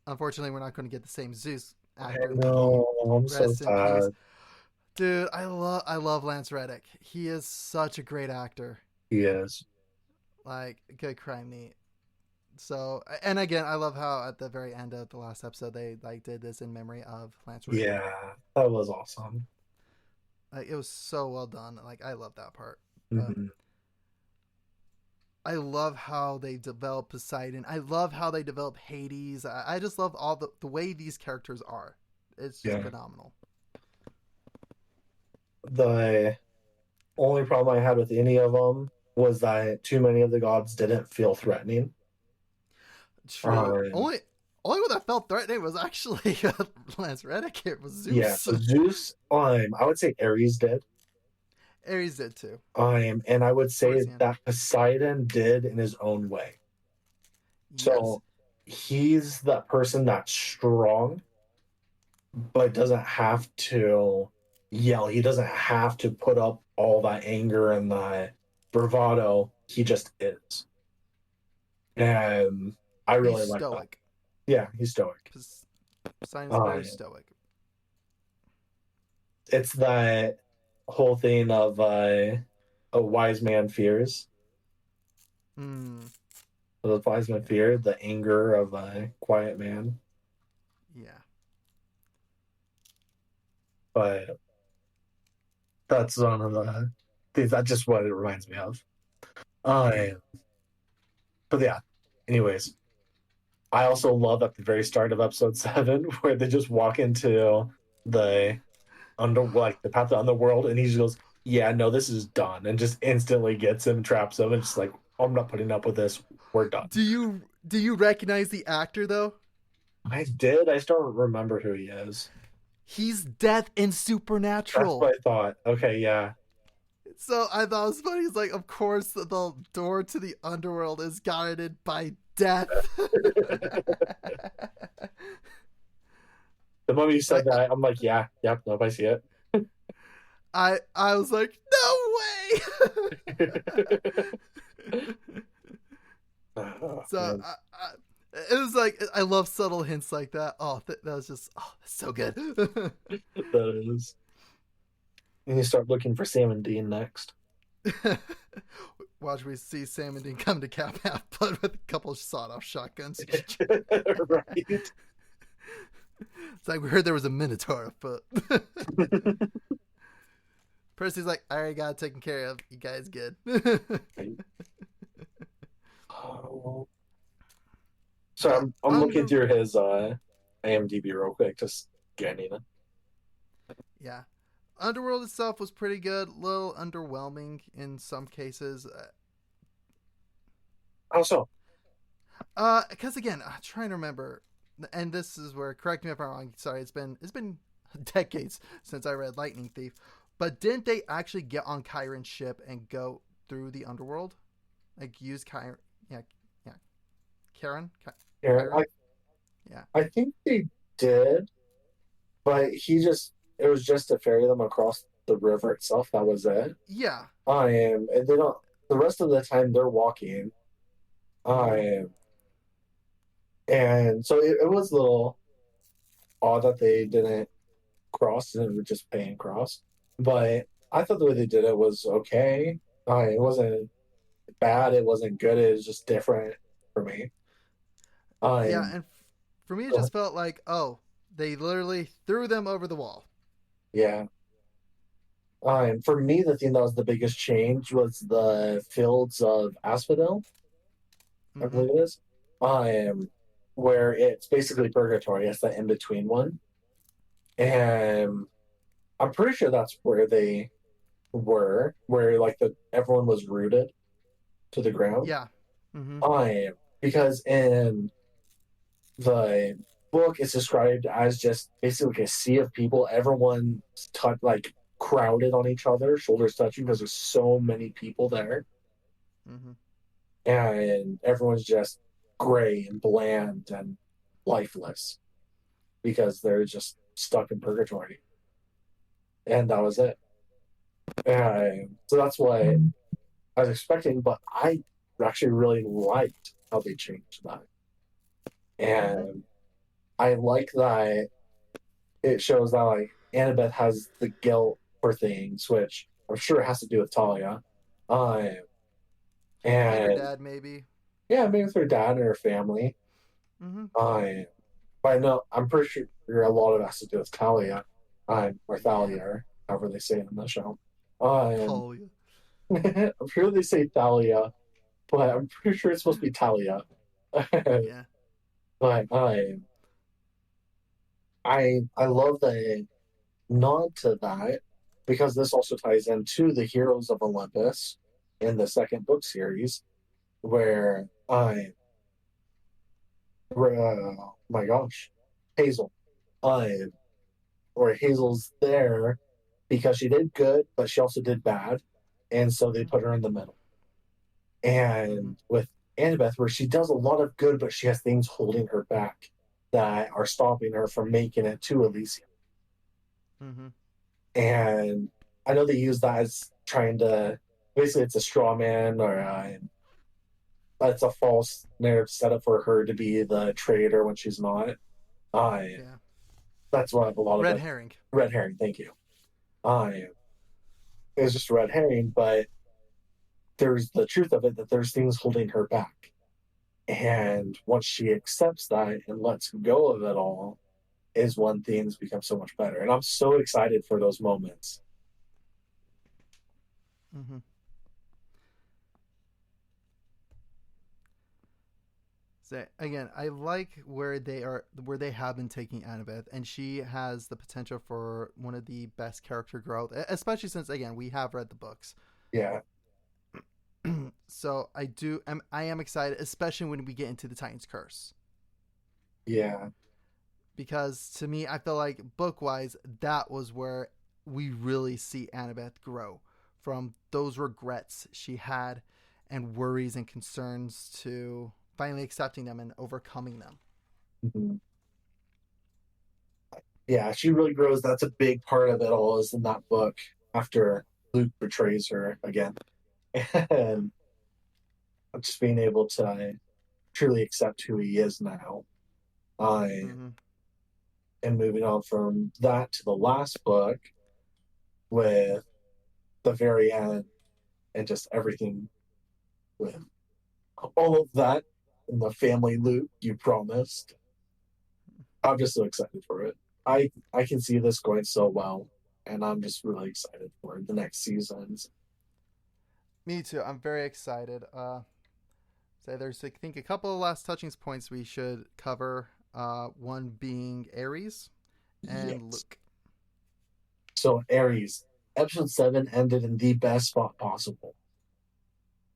Unfortunately, we're not going to get the same Zeus actor. No, I'm so sad. Dude, I love Lance Reddick. He is such a great actor. He is. Like, good crime neat. So, and again, I love how at the very end of the last episode they did this in memory of Lance Reddick. Yeah, that was awesome. It was so well done. Like, I love that part. Mm-hmm. I love how they develop Poseidon. I love how they develop Hades. I just love all the way these characters are. It's just phenomenal. The only problem I had with any of them was that too many of the gods didn't feel threatening. True. Only one that felt threatening was actually Lance Reddick. It was Zeus. Yeah, so Zeus. I would say Ares did. Ares did too. And I would say that Poseidon did in his own way. Yes. So he's that person that's strong, but doesn't have to yell. He doesn't have to put up all that anger and that bravado. He just is. And I He's really like that. stoic. Yeah, he's stoic. Poseidon's very stoic. It's that whole thing of a wise man fears. Mm. The wise man feared the anger of a quiet man. Yeah. But that's one of the things. That's just what it reminds me of. But yeah. Anyways, I also love at the very start of episode 7 where they just walk into the the path of the underworld, and he just goes, "Yeah, no, this is done," and just instantly gets him, traps him, and just like, "I'm not putting up with this. We're done." Do you recognize the actor though? I did. I still remember who he is. He's Death in That's Supernatural. what I thought. Okay, yeah. So I thought it was funny. He's like, of course, the door to the underworld is guarded by death. The moment you said that, I'm like, yeah, yep, nope, I see it. I was like, no way. So it was like, I love subtle hints like that. Oh, that was just, that's so good. That is. And you start looking for Sam and Dean next. Watch, we see Sam and Dean come to Cap Half Blood with a couple of sawed-off shotguns. Right. It's like, we heard there was a Minotaur afoot. Percy's like, I already got it taken care of. You guys good. So I'm looking through his IMDb real quick, just scanning it. Yeah. Underworld itself was pretty good. A little underwhelming in some cases. How so? Because again, I'm trying to remember, and this is where, correct me if I'm wrong. Sorry, it's been decades since I read Lightning Thief. But didn't they actually get on Chiron's ship and go through the underworld? Like use Chiron? Yeah. Chiron? Yeah, I think they did, but it was just to ferry them across the river itself. That was it. Yeah. And they don't. The rest of the time they're walking. And so it was a little odd that they didn't cross and were just paying cross. But I thought the way they did it was okay. It wasn't bad. It wasn't good. It was just different for me. Yeah, and for me, it just felt like, they literally threw them over the wall. Yeah. For me, the thing that was the biggest change was the fields of Asphodel, I believe it is. Where it's basically purgatory. It's the in between one, and I'm pretty sure that's where they were, where like everyone was rooted to the ground. Yeah. Because in the book, it's described as just basically like a sea of people. Everyone's like crowded on each other, shoulders touching, because there's so many people there, and everyone's just gray and bland and lifeless because they're just stuck in purgatory, and that was it. So that's what I was expecting, but I actually really liked how they changed that, and I like that it shows that like Annabeth has the guilt for things, which I'm sure has to do with Talia, and her dad, maybe. Yeah, maybe with her dad and her family. But I know I'm pretty sure a lot of it has to do with Talia, or Thalia, or however they say it in the show. Talia. I'm sure they say Thalia, but I'm pretty sure it's supposed to be Talia. Yeah. But I love the nod to that because this also ties into the Heroes of Olympus in the second book series, where my gosh, Hazel, where Hazel's there because she did good, but she also did bad, and so they put her in the middle. And with Annabeth, where she does a lot of good, but she has things holding her back, that are stopping her from making it to Elysium. Mm-hmm. And I know they use that as trying to basically it's a straw man or it's a false narrative setup for her to be the traitor when she's not. I Yeah. That's what a lot of Red it. herring. Red herring, thank you. I It's just a red herring, but there's the truth of it that there's things holding her back. And once she accepts that and lets go of it all, is when things become so much better. And I'm so excited for those moments. Mm-hmm. So again, I like where they have been taking Annabeth, and she has the potential for one of the best character growth, especially since again we have read the books. Yeah. So I am excited, especially when we get into the Titan's Curse. Yeah. Because to me, I feel like book wise, that was where we really see Annabeth grow from those regrets she had and worries and concerns to finally accepting them and overcoming them. Mm-hmm. Yeah, she really grows. That's a big part of it all is in that book after Luke betrays her again. And just being able to truly accept who he is now. I Mm-hmm. And moving on from that to the last book with the very end and just everything with all of that in the family loop you promised. I'm just so excited for it. I can see this going so well, and I'm just really excited for the next seasons. Me too. I'm very excited. So there's I think a couple of last touching points we should cover. One being Ares and Yes. Luke. So Ares, episode 7 ended in the best spot possible.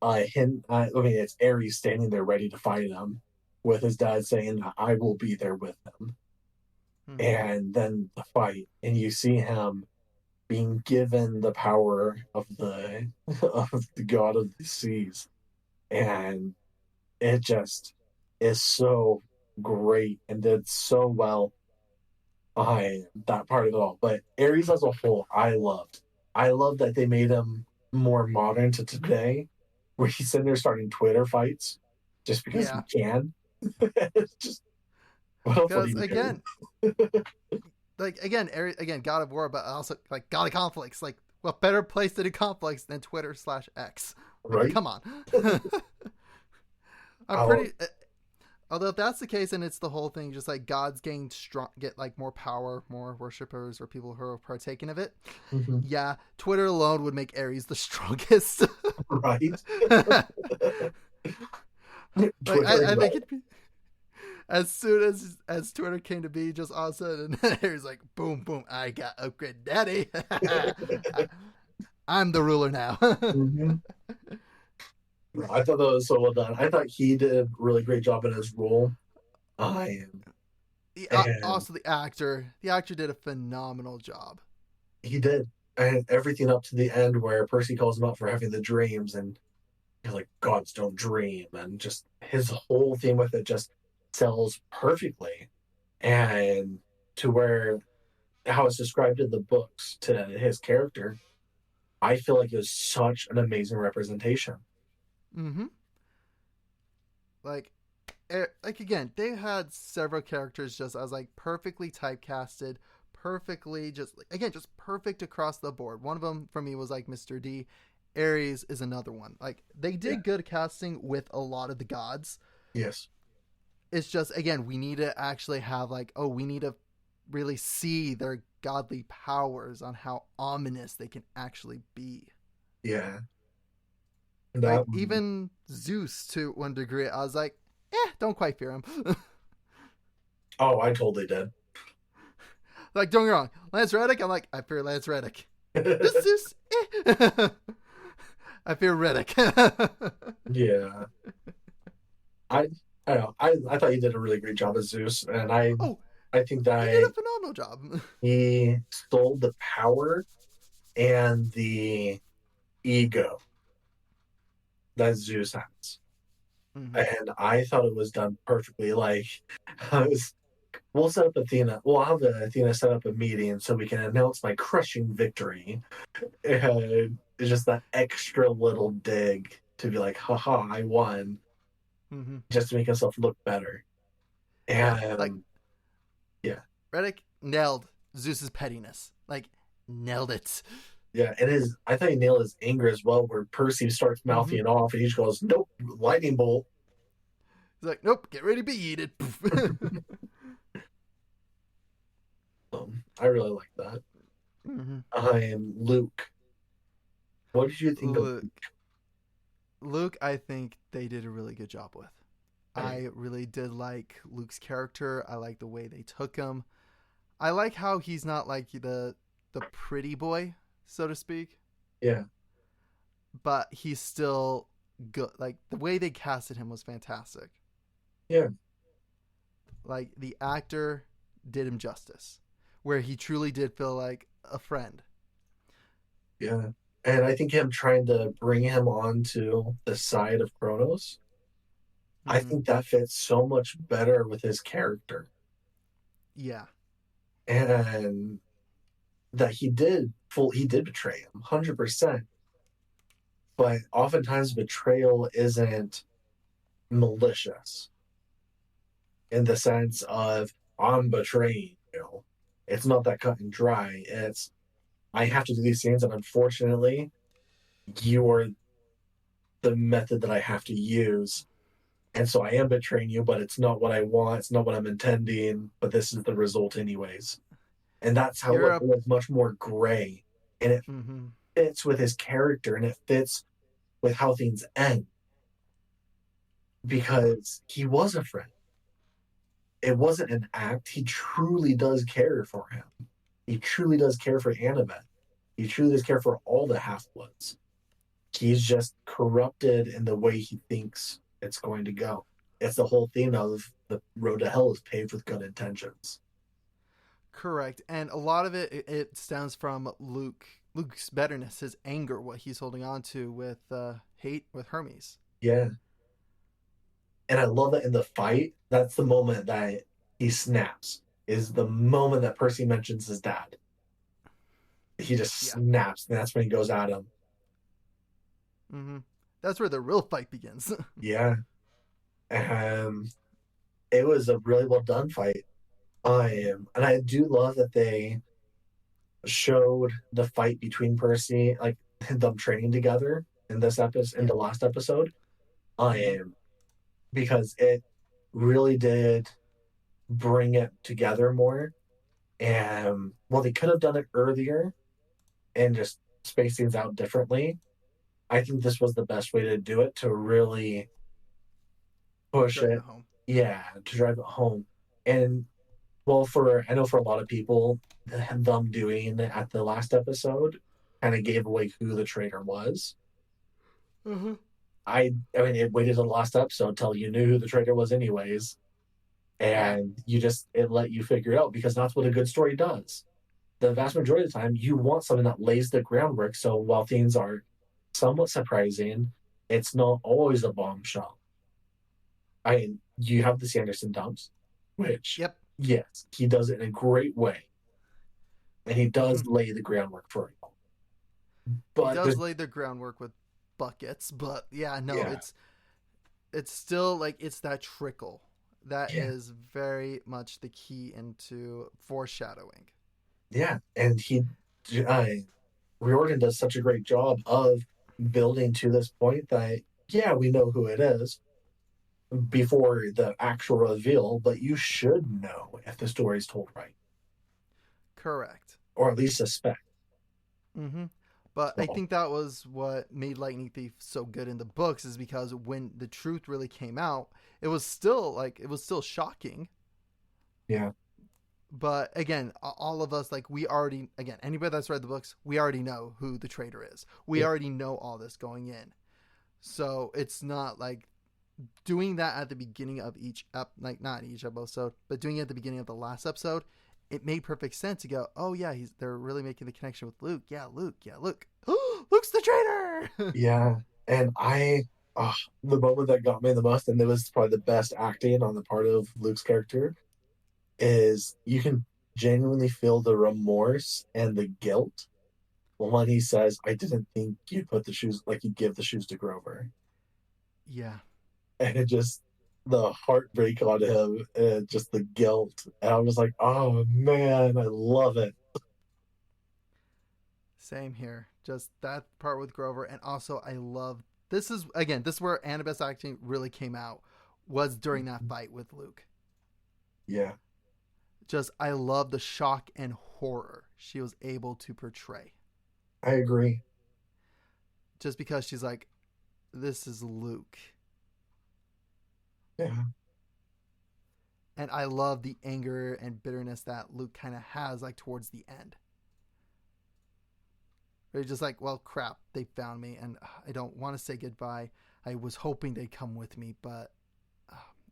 It's Ares standing there ready to fight him, with his dad saying, "I will be there with him." Mm-hmm. And then the fight, and you see him being given the power of the of the god of the seas, and it just is so great and did so well. That part of it all, but Ares as a whole, I loved that they made him more modern to today, where he's in there starting Twitter fights just because he Yeah, can. It's just what else would he because be doing? again, God of War, but also like God of conflicts. Like, what better place to do conflicts than Twitter/X? Like, Right? come on. I'm Oh, pretty. Although if that's the case, and it's the whole thing, just like God's getting strong, get like more power, more worshippers, or people who are partaking of it. mhm. Yeah, Twitter alone would make Ares the strongest. Right? Like Twitter I and think Reddit. it'd be as soon as Twitter came to be, just all of a sudden, Ares like boom, boom, I got upgrade, daddy. I'm the ruler now. Mhm. I thought that was so well done. I thought he did a really great job in his role. I and Also, the actor did a phenomenal job. he did, and everything up to the end where Percy calls him out for having the dreams, and he's like, "Gods don't dream," and just his whole theme with it just sells perfectly, and to where how it's described in the books to his character, I feel like it was such an amazing representation. Mm-hmm. Like, like again, they had several characters just as like perfectly typecasted, perfectly just again just perfect across the board. One of them for me was like Mr. D. Ares is another one. Like they Yeah. did good casting with a lot of the gods. Yes. It's just again we need to actually have like we need to really see their godly powers on how ominous they can actually be. Yeah. Like That. even Zeus to one degree, I was like, don't quite fear him. Oh, I totally did. Like, don't get me wrong, Lance Reddick, I'm like, I fear Lance Reddick. This Zeus, I fear Reddick. Yeah. I I don't know. I thought you did a really great job as Zeus, and Oh, I think he did that a phenomenal job. he stole the power and the ego that Zeus has. Mm-hmm. And I thought it was done perfectly. Like I was we'll set up Athena. We'll have Athena set up a meeting so we can announce my crushing victory. And it's just that extra little dig to be like, haha, I won, Mm-hmm. just to make himself look better. Yeah, And like yeah, Reddick nailed Zeus's pettiness. Like nailed it. yeah, and I thought he nailed his anger as well, where Percy starts Mm-hmm. mouthing off, and he just goes, "Nope, lightning bolt." He's like, nope, get ready to be yeeted. I really like that. Mm-hmm. I am Luke. What did you think of Luke, Luke, I think they did a really good job with. Luke? I really did like Luke's character. I like the way they took him. I like how he's not like the pretty boy, so to speak, Yeah, but he's still good. Like the way they casted him was fantastic. yeah, Like the actor did him justice, where he truly did feel like a friend. yeah. And I think him trying to bring him onto the side of Kronos, I Mm-hmm. think that fits so much better with his character. Yeah, And that he did betray him 100%. But oftentimes betrayal isn't malicious in the sense of I'm betraying you. It's not that cut and dry. It's I have to do these things, and unfortunately, you are the method that I have to use. And so I am betraying you, but it's not what I want. It's not what I'm intending, but this is the result, anyways. And that's how you're it up. was much more gray. And it Mm-hmm. fits with his character and it fits with how things end because he was a friend. It wasn't an act. He truly does care for him. He truly does care for Annabeth. He truly does care for all the half bloods. He's just corrupted in the way he thinks it's going to go. It's the whole theme of the road to hell is paved with good intentions. Correct, and a lot of it stems from Luke's bitterness, his anger, what he's holding on to with hate with Hermes. Yeah. And I love that in the fight, that's the moment that he snaps, is the moment that Percy mentions his dad. He just Yeah. snaps, and that's when he goes at him. Mm-hmm. That's where the real fight begins. Yeah. Um, it was a really well done fight. And I do love that they showed the fight between Percy, like them training together in this episode, in Yeah. the last episode. I Mm-hmm. am because it really did bring it together more. And well, they could have done it earlier and just space things out differently. I think this was the best way to do it to really push Drive it. it home. Yeah, to drive it home. And well, for I know for a lot of people, them doing it at the last episode kind of gave away who the traitor was. Mm-hmm. I mean, it waited to the last episode until you knew who the traitor was, anyways, Yeah. and you just it let you figure it out because that's what a good story does. The vast majority of the time, you want something that lays the groundwork. So while things are somewhat surprising, it's not always a bombshell. I mean, you have the Sanderson dumps, which Yep. yes, he does it in a great way, and he Mm-hmm. does lay the groundwork for it. He But does lay the groundwork with buckets, but yeah, no, yeah, it's still like it's that trickle that yeah, is very much the key into foreshadowing. yeah, and uh, Riordan does such a great job of building to this point that yeah, we know who it is before the actual reveal, but you should know if the story is told right, Correct. or at least suspect. Mm-hmm. But I So think that was what made Lightning Thief so good in the books, is because when the truth really came out, it was still shocking. yeah, But again, all of us, like, we already, again, anybody that's read the books, we already know who the traitor is. We yeah, already know all this going in. So it's not like doing that at the beginning of like not each episode, but doing it at the beginning of the last episode. It made perfect sense to go, oh yeah, they're really making the connection with Luke. Yeah, Luke. Yeah, Luke. Luke's the traitor. yeah. And the moment that got me the most, and it was probably the best acting on the part of Luke's character, is you can genuinely feel the remorse and the guilt when he says, "I didn't think you'd put the shoes like you'd give the shoes to Grover." Yeah. And it just the heartbreak on him and just the guilt. And I was like, oh man, I love it. Same here. Just that part with Grover, and also I love this is again this is where Annabeth's acting really came out was during that fight with Luke. Yeah, Just I love the shock and horror she was able to portray. I agree. Just because she's like, this is Luke. Yeah. And I love the anger and bitterness that Luke kind of has like towards the end. Where he's just like, well, crap, they found me and I don't want to say goodbye. I was hoping they'd come with me, but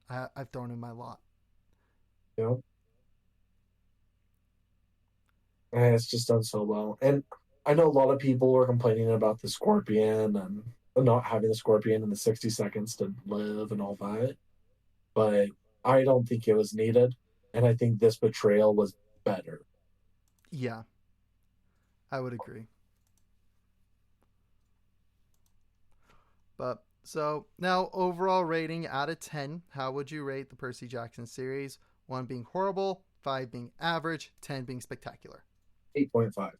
I've thrown in my lot. Yeah. And it's just done so well. And I know a lot of people were complaining about the scorpion and not having the scorpion in the 60 seconds to live and all that. But I don't think it was needed. And I think this betrayal was better. Yeah, I would agree. But so now overall rating out of 10, how would you rate the Percy Jackson series? 1 being horrible, 5 being average, 10 being spectacular. 8.5.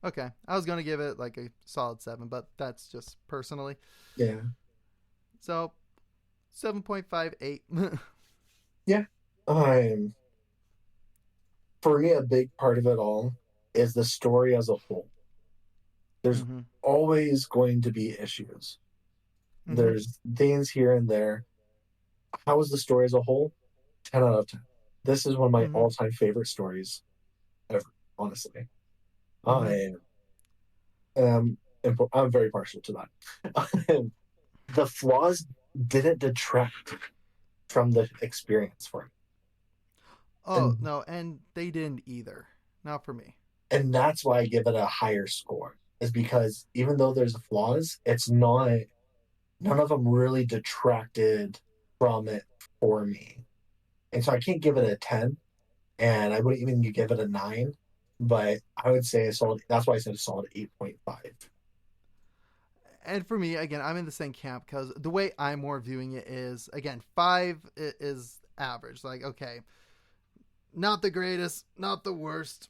Okay, I was going to give it like a solid 7, but that's just personally. Yeah. So 7.58. Yeah. For me, a big part of it all is the story as a whole. There's always going to be issues. There's things here and there. How is the story as a whole? 10 out of 10. This is one of my all-time favorite stories ever, honestly. I'm very partial to that. The flaws didn't detract from the experience for me. Oh, no, and they didn't either. Not for me. And that's why I give it a higher score, is because even though there's flaws, it's not, none of them really detracted from it for me. And so I can't give it a 10, and I wouldn't even give it a 9, but I would say a solid, that's why I said a solid 8.5. And for me, again, I'm in the same camp because the way I'm more viewing it is, again, 5 is average. Like, okay, not the greatest, not the worst.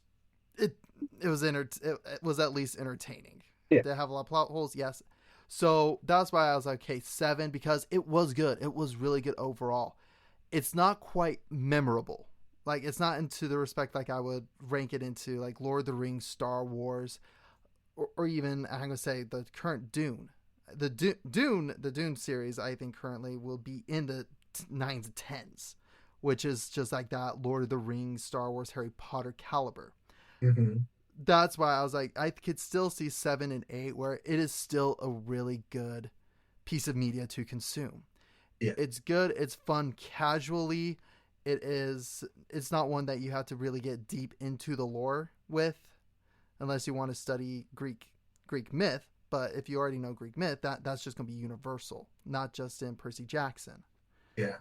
It was it was at least entertaining. Yeah. Did it have a lot of plot holes? Yes. So that's why I was like, okay, 7, because it was good. It was really good overall. It's not quite memorable. Like, it's not into the respect like I would rank it into like Lord of the Rings, Star Wars, or even I'm gonna say the current Dune. The Dune series I think currently will be in the 9s to 10s, which is just like that Lord of the Rings, Star Wars, Harry Potter caliber. That's why I was like, I could still see 7 and 8 where it is still a really good piece of media to consume. Yeah. It's good. It's fun casually. It's not one that you have to really get deep into the lore with unless you want to study Greek myth. But if you already know Greek myth, that's just going to be universal, not just in Percy Jackson. Yeah.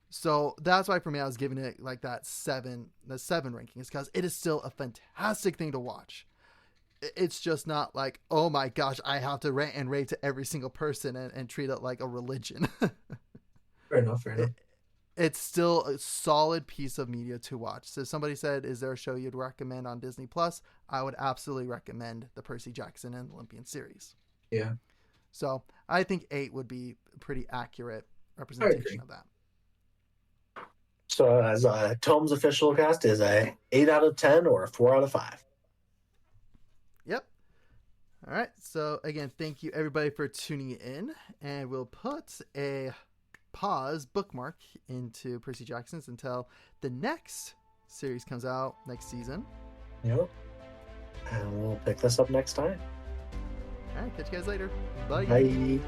So that's why for me, I was giving it like the 7 ranking is because it is still a fantastic thing to watch. It's just not like, oh my gosh, I have to rant and rave to every single person and treat it like a religion. Fair enough. It's still a solid piece of media to watch. So if somebody said, is there a show you'd recommend on Disney Plus? I would absolutely recommend the Percy Jackson and Olympian series. Yeah. So I think 8 would be a pretty accurate representation of that. So as Tom's official cast is a 8 out of 10 or a 4 out of 5. Yep. All right. So again, thank you everybody for tuning in, and we'll put a pause bookmark into Percy Jackson's until the next series comes out next season. Yep. And we'll pick this up next time. All right. Catch you guys later. Bye. Bye.